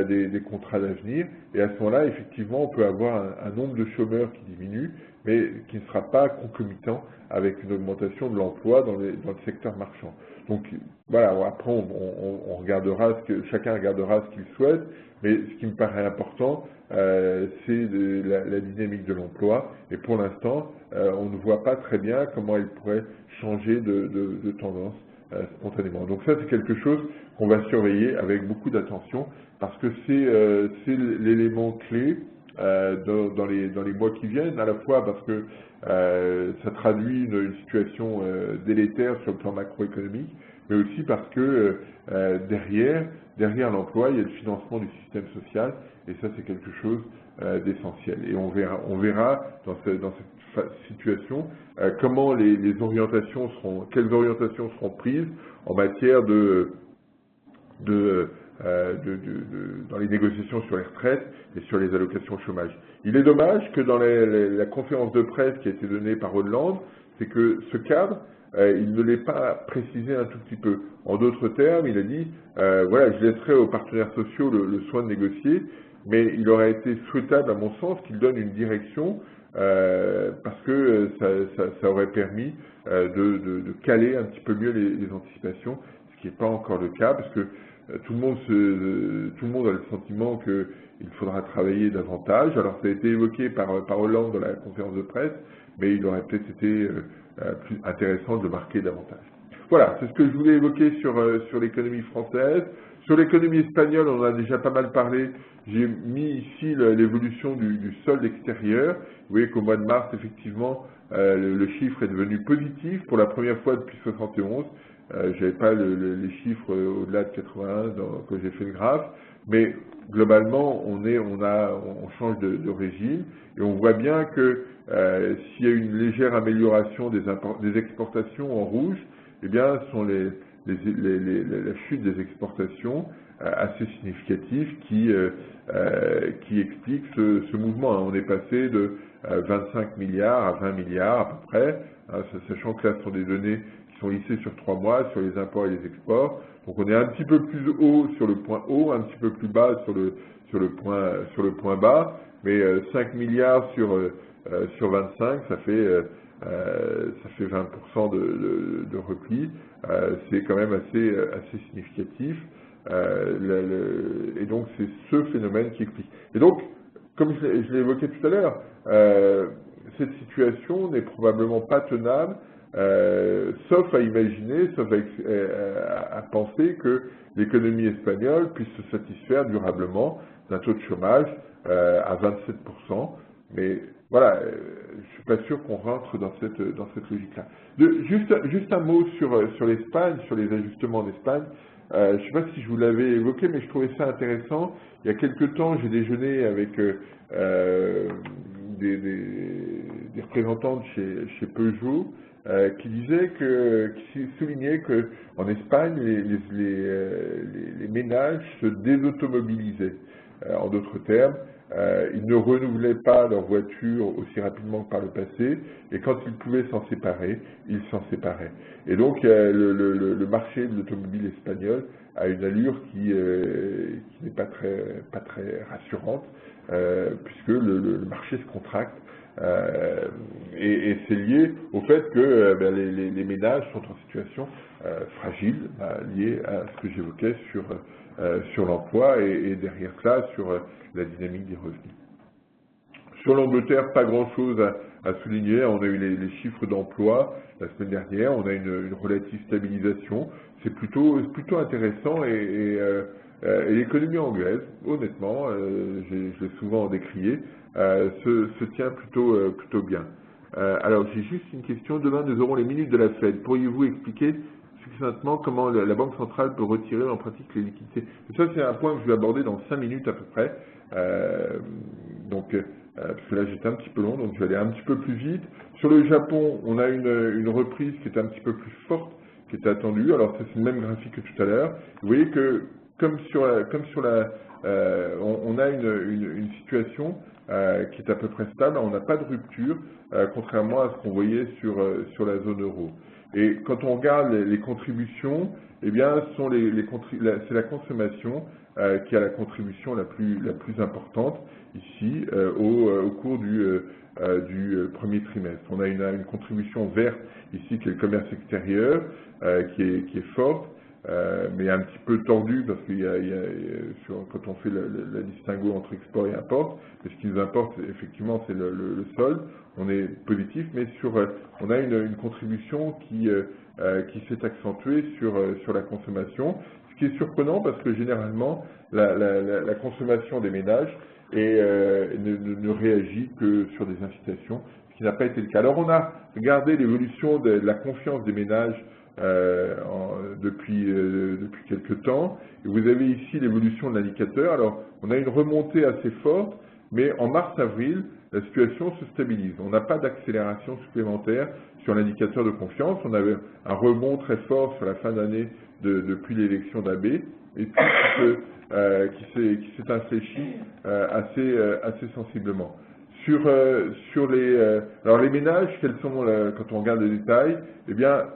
des contrats d'avenir, et à ce moment-là, effectivement, on peut avoir un nombre de chômeurs qui diminue, mais qui ne sera pas concomitant avec une augmentation de l'emploi dans le secteur marchand. Donc voilà, après on regardera chacun regardera ce qu'il souhaite, mais ce qui me paraît important, c'est la dynamique de l'emploi, et pour l'instant, on ne voit pas très bien comment elle pourrait changer de tendance spontanément. Donc ça, c'est quelque chose qu'on va surveiller avec beaucoup d'attention, parce que c'est l'élément clé dans les mois qui viennent, à la fois parce que ça traduit une situation délétère sur le plan macroéconomique, mais aussi parce que derrière l'emploi, il y a le financement du système social, et ça c'est quelque chose d'essentiel. Et on verra dans cette situation comment quelles orientations seront prises en matière dans les négociations sur les retraites et sur les allocations chômage. Il est dommage que dans la conférence de presse qui a été donnée par Hollande, c'est que ce cadre, il ne l'ait pas précisé un tout petit peu. En d'autres termes, il a dit, voilà, je laisserai aux partenaires sociaux le soin de négocier, mais il aurait été souhaitable, à mon sens, qu'il donne une direction, parce que ça aurait permis de caler un petit peu mieux les anticipations, ce qui n'est pas encore le cas, parce que tout le monde a le sentiment qu'il faudra travailler davantage. Alors ça a été évoqué par Hollande dans la conférence de presse, mais il aurait peut-être été plus intéressant de marquer davantage. Voilà, c'est ce que je voulais évoquer sur l'économie française. Sur l'économie espagnole, on en a déjà pas mal parlé. J'ai mis ici l'évolution du solde extérieur. Vous voyez qu'au mois de mars, effectivement, le chiffre est devenu positif pour la première fois depuis 71. J'avais pas les chiffres au-delà de 81 quand j'ai fait le graphe, mais globalement, on change de régime et on voit bien que s'il y a une légère amélioration des exportations en rouge, eh bien, ce sont la chute des exportations assez significative qui explique ce mouvement. On est passé de 25 milliards à 20 milliards à peu près, sachant que là, ce sont des données qui sont lissées sur 3 mois, sur les imports et les exports. Donc on est un petit peu plus haut sur le point haut, un petit peu plus bas sur le point bas, mais 5 milliards sur 25, ça fait 20% de repli. C'est quand même assez significatif. Et donc c'est ce phénomène qui explique. Et donc, comme je l'ai évoqué tout à l'heure, cette situation n'est probablement pas tenable, sauf à imaginer, sauf à penser que l'économie espagnole puisse se satisfaire durablement d'un taux de chômage à 27%. Mais voilà, je suis pas sûr qu'on rentre dans cette logique-là. Juste un mot sur l'Espagne, sur les ajustements en Espagne. Je ne sais pas si je vous l'avais évoqué, mais je trouvais ça intéressant. Il y a quelque temps, j'ai déjeuné avec des représentants de chez Peugeot qui soulignaient qu'en Espagne, les ménages se désautomobilisaient. En d'autres termes, ils ne renouvelaient pas leur voiture aussi rapidement que par le passé, et quand ils pouvaient s'en séparer, ils s'en séparaient. Et donc le marché de l'automobile espagnol a une allure qui n'est pas très rassurante, puisque le marché se contracte, et c'est lié au fait que les ménages sont en situation fragile, liée à ce que j'évoquais sur l'emploi et derrière ça sur la dynamique des revenus. Sur l'Angleterre, pas grand-chose à souligner. On a eu les chiffres d'emploi la semaine dernière. On a une relative stabilisation. C'est plutôt intéressant et l'économie anglaise, honnêtement, je l'ai souvent décrié, se tient plutôt bien. Alors, j'ai juste une question. Demain, nous aurons les minutes de la Fed. Pourriez-vous expliquer succinctement comment la Banque centrale peut retirer en pratique les liquidités? Et ça, c'est un point que je vais aborder dans 5 minutes à peu près. Parce que là, j'étais un petit peu long, donc je vais aller un petit peu plus vite. Sur le Japon, on a une reprise qui est un petit peu plus forte, qui était attendue. Alors, c'est le même graphique que tout à l'heure. Vous voyez que, on a une situation qui est à peu près stable. On n'a pas de rupture, contrairement à ce qu'on voyait sur la zone euro. Et quand on regarde les contributions, eh bien, c'est la consommation qui a la contribution la plus importante ici au cours du premier trimestre. On a une contribution verte ici qui est le commerce extérieur, qui est forte, mais un petit peu tordue parce quand on fait la distinguo entre export et import, ce qui nous importe effectivement c'est le solde. On est positif, mais on a une contribution qui s'est accentuée sur la consommation, ce qui est surprenant parce que généralement la consommation des ménages ne réagit que sur des incitations, ce qui n'a pas été le cas. Alors on a regardé l'évolution de la confiance des ménages depuis quelques temps, et vous avez ici l'évolution de l'indicateur. Alors on a une remontée assez forte, mais en mars-avril, la situation se stabilise. On n'a pas d'accélération supplémentaire sur l'indicateur de confiance. On avait un rebond très fort sur la fin d'année depuis l'élection d'AB, et puis qui s'est infléchi assez sensiblement. Alors les ménages, quels sont quand on regarde le détail, eh bien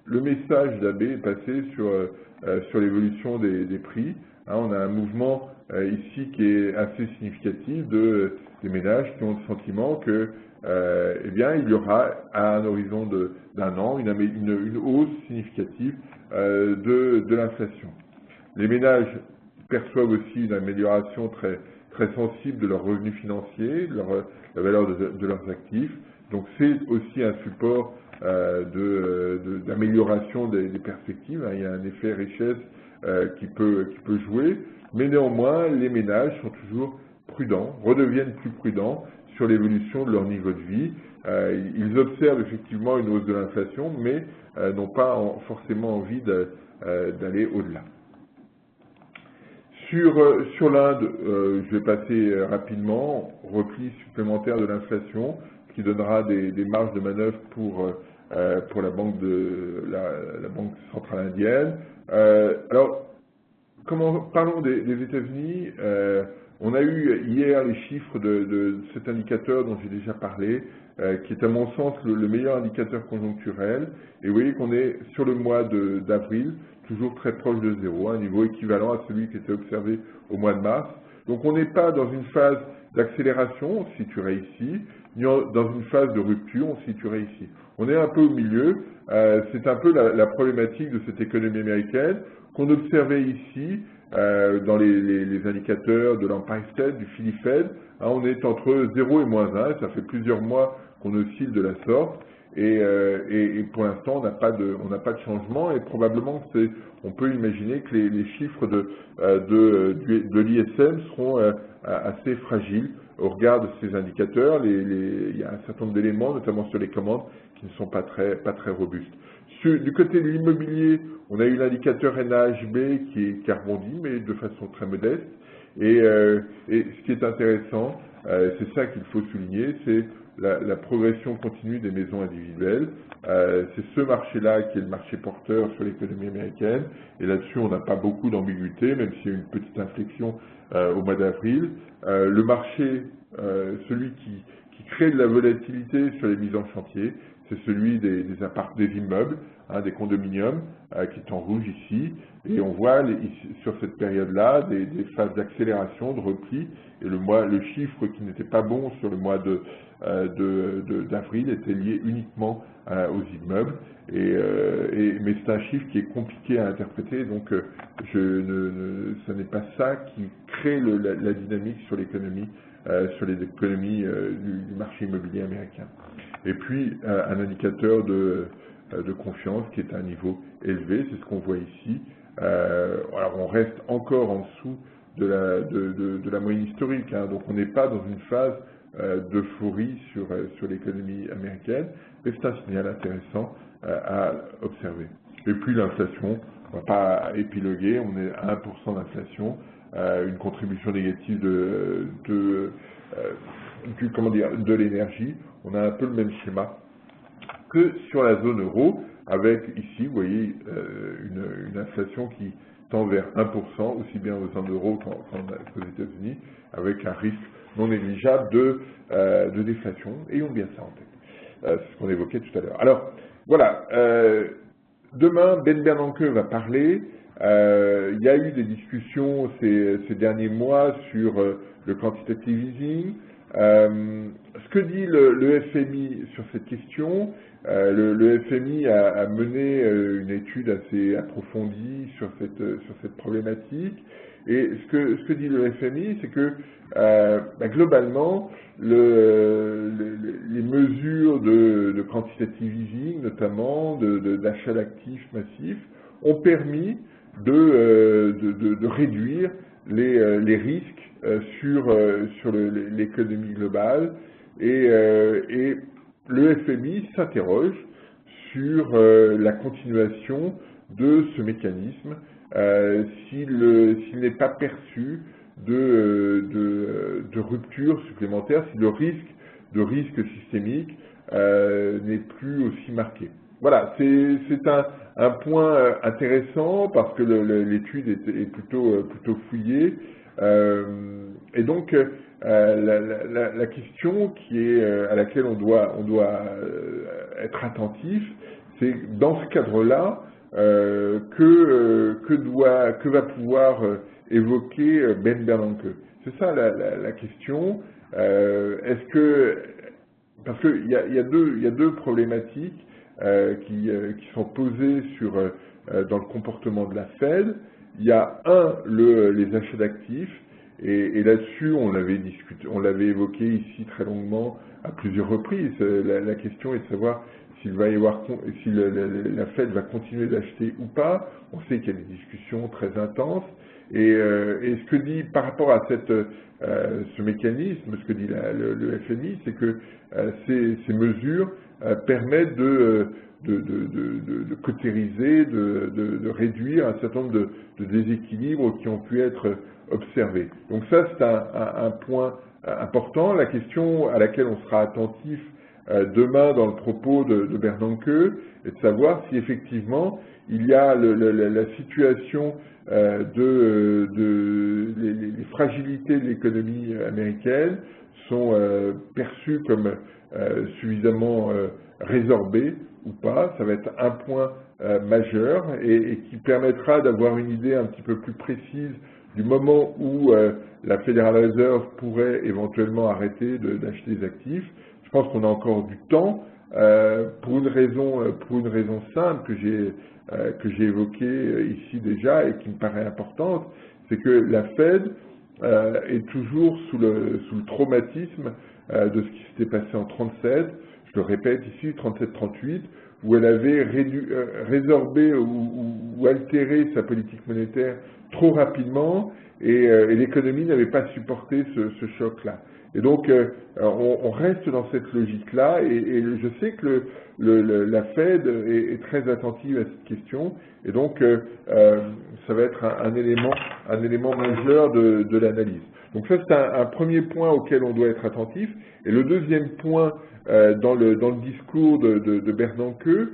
le message d'AB est passé sur l'évolution des prix. On a un mouvement ici qui est assez significatif des ménages qui ont le sentiment que il y aura à un horizon d'un an une hausse significative de l'inflation. Les ménages perçoivent aussi une amélioration très, très sensible de leurs revenus financiers, de la valeur de leurs actifs. Donc c'est aussi un support d'amélioration des perspectives. Il y a un effet richesse qui peut jouer, mais néanmoins les ménages sont toujours prudents, redeviennent plus prudents sur l'évolution de leur niveau de vie. Ils observent effectivement une hausse de l'inflation, mais n'ont pas forcément envie d'aller au-delà. Sur l'Inde, je vais passer rapidement, repli supplémentaire de l'inflation qui donnera des marges de manœuvre pour la banque la banque centrale indienne. Alors, parlons des États-Unis. On a eu hier les chiffres de cet indicateur dont j'ai déjà parlé, qui est à mon sens le meilleur indicateur conjoncturel. Et vous voyez qu'on est sur le mois d'avril, toujours très proche de zéro, un niveau équivalent à celui qui était observé au mois de mars. Donc on n'est pas dans une phase d'accélération, on se situerait ici, ni dans une phase de rupture, on se situerait ici. On est un peu au milieu, c'est un peu la problématique de cette économie américaine qu'on observait ici dans les indicateurs de l'Empire State, du Philly Fed. On est entre 0 et moins 1, ça fait plusieurs mois qu'on oscille de la sorte. Et pour l'instant, on n'a pas de changement et probablement on peut imaginer que les chiffres de l'ISM seront assez fragiles au regard de ces indicateurs. Il y a un certain nombre d'éléments, notamment sur les commandes, qui ne sont pas très robustes. Du côté de l'immobilier, on a eu l'indicateur NAHB qui a rebondi, mais de façon très modeste. Et ce qui est intéressant, c'est ça qu'il faut souligner, c'est la progression continue des maisons individuelles. C'est ce marché-là qui est le marché porteur sur l'économie américaine. Et là-dessus, on n'a pas beaucoup d'ambiguïté, même s'il y a eu une petite inflexion au mois d'avril. Le marché, celui qui crée de la volatilité sur les mises en chantier, c'est celui des immeubles, des condominiums, qui est en rouge ici. Et on voit sur cette période-là des phases d'accélération, de repli. Et le chiffre qui n'était pas bon sur le mois d'avril était lié uniquement aux immeubles. Mais c'est un chiffre qui est compliqué à interpréter, donc ce n'est pas ça qui crée la dynamique sur l'économie, sur les économies du marché immobilier américain. Et puis un indicateur de confiance qui est à un niveau élevé, c'est ce qu'on voit ici. Alors on reste encore en dessous de la moyenne historique, donc on n'est pas dans une phase d'euphorie sur l'économie américaine, mais c'est un signal intéressant à observer. Et puis l'inflation, on ne va pas épiloguer, on est à 1% d'inflation, une contribution négative de l'énergie. On a un peu le même schéma que sur la zone euro, avec ici, vous voyez, une inflation qui tend vers 1%, aussi bien aux zones euro qu'aux États-Unis, avec un risque non négligeable de déflation. Ayons bien ça en tête. C'est ce qu'on évoquait tout à l'heure. Alors, voilà. Demain, Ben Bernanke va parler. Il y a eu des discussions ces derniers mois sur le quantitative easing. Ce que dit le FMI sur cette question, le FMI a mené une étude assez approfondie sur cette problématique. Et ce que dit le FMI, c'est que globalement, les mesures de quantitative easing, notamment d'achat d'actifs massifs, ont permis de réduire les risques sur l'économie globale. Et le FMI s'interroge sur la continuation de ce mécanisme s'il n'est pas perçu de rupture supplémentaire, si le risque systémique n'est plus aussi marqué. Voilà, c'est un point intéressant parce que l'étude est plutôt fouillée. Et donc, la question à laquelle on doit être attentif, c'est dans ce cadre-là, que va pouvoir évoquer Ben Bernanke. C'est ça la question. Parce qu'il y a deux problématiques qui sont posées dans le comportement de la Fed. Il y a les achats d'actifs, et là-dessus on l'avait évoqué ici très longuement à plusieurs reprises. La question est de savoir si la Fed va continuer d'acheter ou pas. On sait qu'il y a des discussions très intenses. Et ce que dit par rapport à ce mécanisme, ce que dit le FMI, c'est que ces mesures permettent de cautériser, de réduire un certain nombre de déséquilibres qui ont pu être observés. Donc ça, c'est un point important. La question à laquelle on sera attentif demain dans le propos de Bernanke est de savoir si effectivement il y a la situation les fragilités de l'économie américaine sont perçues comme suffisamment résorbées ou pas. Ça va être un point majeur et qui permettra d'avoir une idée un petit peu plus précise du moment où la Federal Reserve pourrait éventuellement arrêter d'acheter des actifs. Je pense qu'on a encore du temps pour une raison simple que j'ai évoquée ici déjà et qui me paraît importante, c'est que la Fed est toujours sous le traumatisme de ce qui s'était passé en 37, je le répète ici, 37-38, où elle avait résorbé ou altéré sa politique monétaire trop rapidement et l'économie n'avait pas supporté ce choc-là. Et donc, on reste dans cette logique-là et je sais que la Fed est très attentive à cette question et donc ça va être un élément majeur de l'analyse. Donc ça, c'est un premier point auquel on doit être attentif. Et le deuxième point dans le discours de Bernanke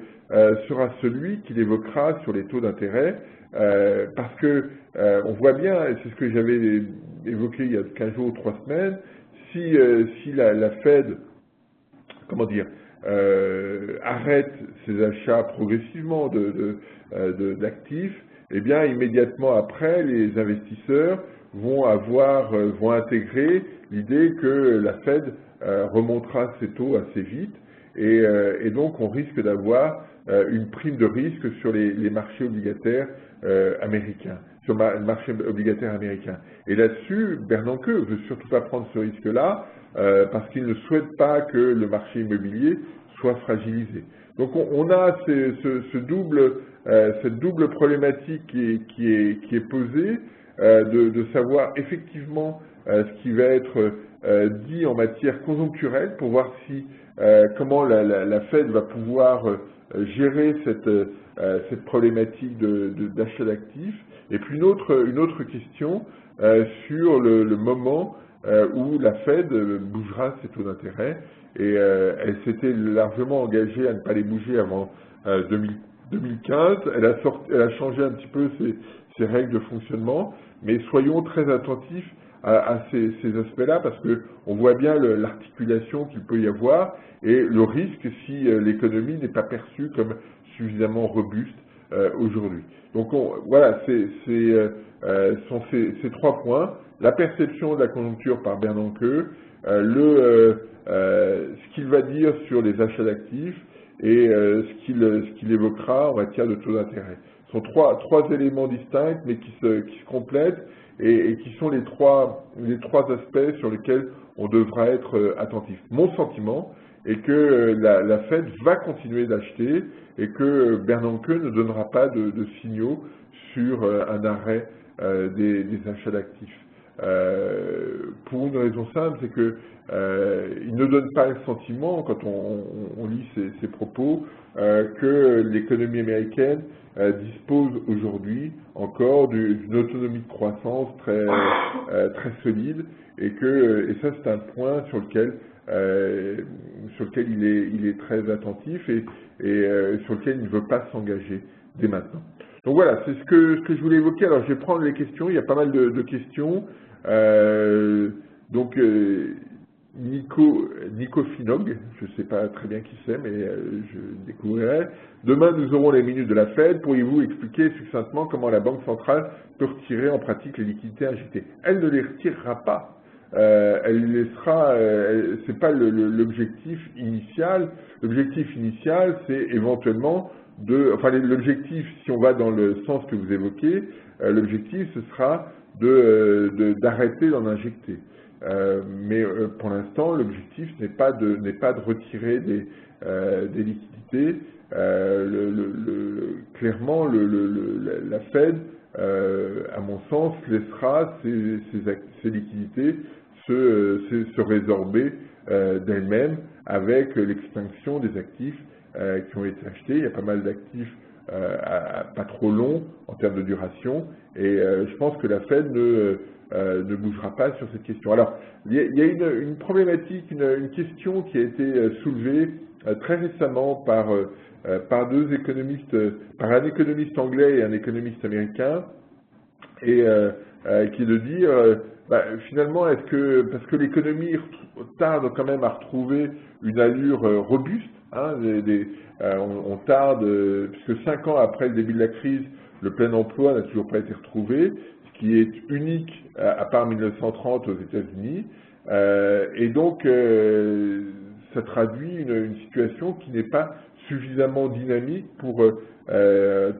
sera celui qu'il évoquera sur les taux d'intérêt parce que on voit bien, et c'est ce que j'avais évoqué il y a 15 jours ou 3 semaines, si la Fed, comment dire, arrête ses achats progressivement d'actifs, eh bien immédiatement après, les investisseurs vont intégrer l'idée que la Fed remontera ses taux assez vite et donc on risque d'avoir une prime de risque sur les marchés obligataires américains, sur le marché obligataire américain. Et là-dessus, Bernanke ne veut surtout pas prendre ce risque-là parce qu'il ne souhaite pas que le marché immobilier soit fragilisé. Donc on a cette double problématique qui est posée de savoir effectivement ce qui va être dit en matière conjoncturelle pour voir si comment la Fed va pouvoir gérer cette problématique d'achat d'actifs. Et puis une autre question sur le moment où la Fed bougera ses taux d'intérêt. Et elle s'était largement engagée à ne pas les bouger avant 2015. Elle a changé un petit peu ses règles de fonctionnement, mais soyons très attentifs à ces aspects-là parce qu'on voit bien l'articulation qu'il peut y avoir et le risque si l'économie n'est pas perçue comme suffisamment robuste aujourd'hui. Donc voilà, sont ces 3 points. La perception de la conjoncture par Bernanke, ce qu'il va dire sur les achats d'actifs et ce qu'il évoquera en matière de taux d'intérêt. Ce sont trois éléments distincts mais qui se complètent et qui sont les trois aspects sur lesquels on devra être attentif. Mon sentiment est que la Fed va continuer d'acheter et que Bernanke ne donnera pas de signaux sur un arrêt des achats d'actifs. Pour une raison simple, c'est que il ne donne pas le sentiment, quand on lit ses propos, que l'économie américaine dispose aujourd'hui encore d'une autonomie de croissance très solide et ça c'est un point sur lequel il est très attentif et sur lequel il ne veut pas s'engager dès maintenant. Donc voilà, c'est ce que je voulais évoquer. Alors je vais prendre les questions, il y a pas mal de questions. Nico Finog, je ne sais pas très bien qui c'est, mais je découvrirai. Demain, nous aurons les minutes de la Fed. Pourriez-vous expliquer succinctement comment la Banque centrale peut retirer en pratique les liquidités injectées? Elle ne les retirera pas. Elle laissera. C'est pas l'objectif initial. L'objectif initial, c'est éventuellement l'objectif, si on va dans le sens que vous évoquez, l'objectif, ce sera d'arrêter d'en injecter. Mais pour l'instant, l'objectif n'est pas de retirer des liquidités. Clairement, la Fed, à mon sens, laissera ces liquidités se résorber d'elle-même avec l'extinction des actifs qui ont été achetés. Il y a pas mal d'actifs pas trop longs en termes de duration, et je pense que la Fed ne bougera pas sur cette question. Alors, il y a une problématique, une question qui a été soulevée très récemment par deux économistes, par un économiste anglais et un économiste américain, et qui est de dire, finalement, est-ce que, parce que l'économie tarde quand même à retrouver une allure robuste, hein, on tarde, puisque 5 ans après le début de la crise, le plein emploi n'a toujours pas été retrouvé, ce qui est unique à part 1930 aux États-Unis, et donc ça traduit une situation qui n'est pas suffisamment dynamique pour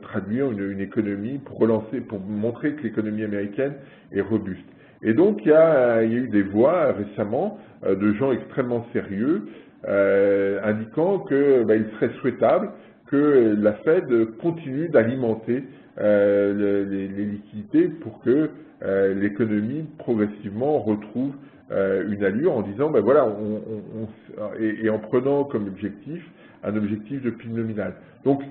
traduire une économie, pour relancer, pour montrer que l'économie américaine est robuste. Et donc il y a eu des voix récemment de gens extrêmement sérieux indiquant qu'il serait souhaitable que la Fed continue d'alimenter les liquidités pour que l'économie progressivement retrouve une allure en disant, voilà, et en prenant comme objectif un objectif de PIB nominal. Donc,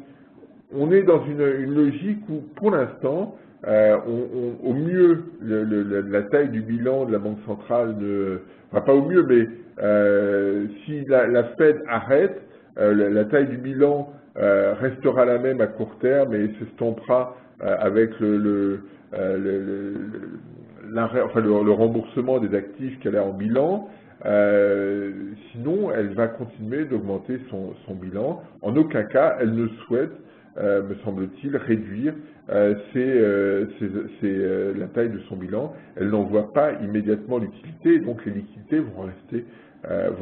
on est dans une logique où, pour l'instant, au mieux, la taille du bilan de la Banque centrale enfin pas au mieux, mais si la Fed arrête, la taille du bilan restera la même à court terme et s'estompera avec le remboursement des actifs qu'elle a en bilan. Sinon, elle va continuer d'augmenter son bilan. En aucun cas, elle ne souhaite, me semble-t-il, réduire la taille de son bilan. Elle n'en voit pas immédiatement l'utilité, et donc les liquidités vont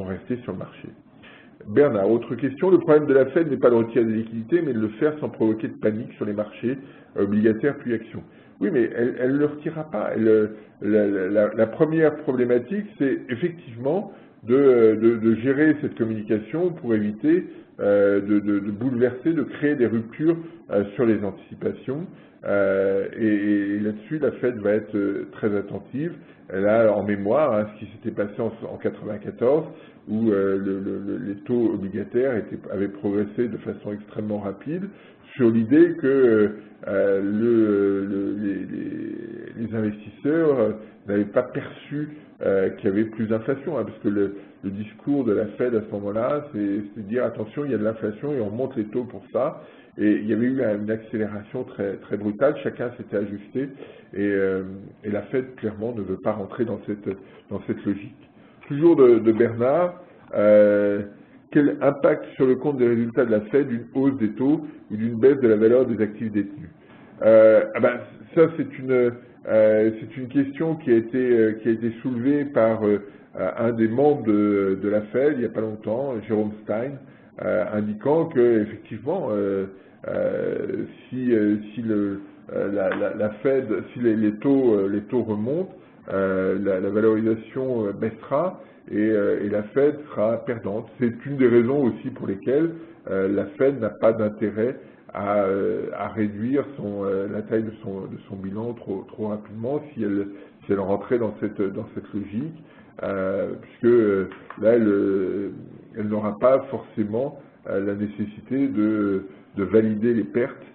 rester sur le marché. Bernard, autre question. Le problème de la Fed n'est pas de retirer des liquidités, mais de le faire sans provoquer de panique sur les marchés obligataires puis actions. Oui, mais elle ne le retirera pas. La première problématique, c'est effectivement de gérer cette communication pour éviter de bouleverser, de créer des ruptures sur les anticipations. Et là-dessus, la Fed va être très attentive. Elle a en mémoire ce qui s'était passé en 1994, où les taux obligataires avaient progressé de façon extrêmement rapide, sur l'idée que les investisseurs n'avaient pas perçu qu'il y avait plus d'inflation, parce que le discours de la Fed à ce moment-là, c'est de dire attention, il y a de l'inflation et on monte les taux pour ça. Et il y avait eu une accélération très, très brutale, chacun s'était ajusté, et la Fed clairement ne veut pas rentrer dans cette logique. Toujours de Bernard, quel impact sur le compte des résultats de la Fed d'une hausse des taux ou d'une baisse de la valeur des actifs détenus? Ça, c'est une question qui a été soulevée par un des membres de la Fed il n'y a pas longtemps, Jérôme Stein, indiquant que effectivement, si la Fed, si les taux remontent, la valorisation baissera et la Fed sera perdante. C'est une des raisons aussi pour lesquelles la Fed n'a pas d'intérêt à réduire la taille de son bilan trop rapidement si elle rentrait dans cette logique, puisque là elle n'aura pas forcément la nécessité de valider les pertes,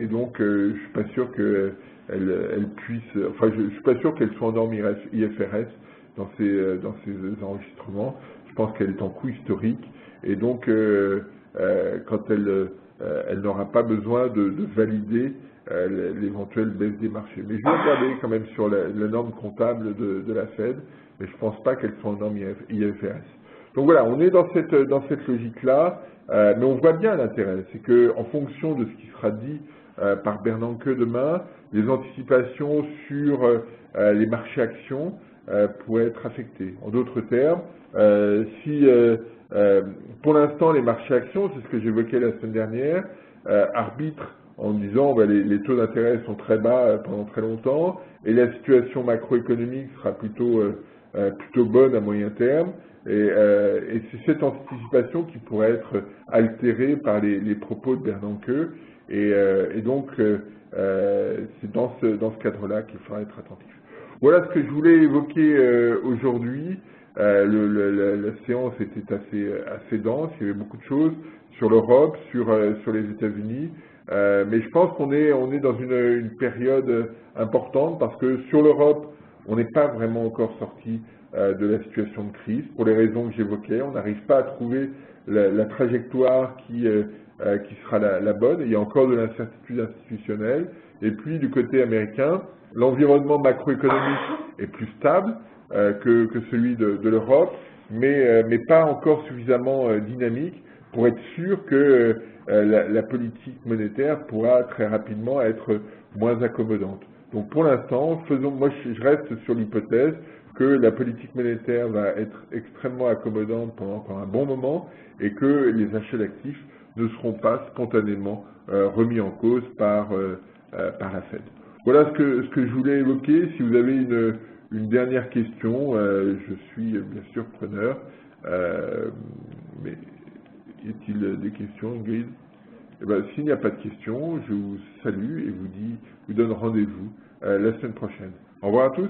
et donc je suis pas sûr qu'elle puisse, enfin je suis pas sûr qu'elle soit en norme IFRS dans ses enregistrements. Je pense qu'elle est en coût historique, et donc quand elle n'aura pas besoin de valider l'éventuelle baisse des marchés. Mais je vais regarder quand même sur la norme comptable de la Fed, mais je pense pas qu'elle soit en norme IFRS. Donc voilà, on est dans cette logique-là, mais on voit bien l'intérêt. C'est qu'en fonction de ce qui sera dit par Bernanke demain, les anticipations sur les marchés actions pourraient être affectées. En d'autres termes, si pour l'instant les marchés actions, c'est ce que j'évoquais la semaine dernière, arbitrent en disant les taux d'intérêt sont très bas pendant très longtemps et la situation macroéconomique sera plutôt bonne à moyen terme, et c'est cette anticipation qui pourrait être altérée par les propos de Bernanke, et donc c'est dans ce cadre-là qu'il faudra être attentif. Voilà ce que je voulais évoquer aujourd'hui. La séance était assez dense, il y avait beaucoup de choses sur l'Europe, sur les États-Unis, mais je pense qu'on est dans une période importante parce que sur l'Europe, on n'est pas vraiment encore sorti de la situation de crise pour les raisons que j'évoquais. On n'arrive pas à trouver la trajectoire qui sera la bonne. Il y a encore de l'incertitude institutionnelle. Et puis du côté américain, l'environnement macroéconomique est plus stable que celui de l'Europe, mais pas encore suffisamment dynamique pour être sûr que la politique monétaire pourra très rapidement être moins accommodante. Donc pour l'instant, moi je reste sur l'hypothèse que la politique monétaire va être extrêmement accommodante pendant encore un bon moment et que les achats d'actifs ne seront pas spontanément remis en cause par la Fed. Voilà ce que je voulais évoquer. Si vous avez une dernière question, je suis bien sûr preneur. Mais y a-t-il des questions, Ingrid? Eh ben, s'il n'y a pas de questions, je vous salue et vous donne rendez-vous la semaine prochaine. Au revoir à tous.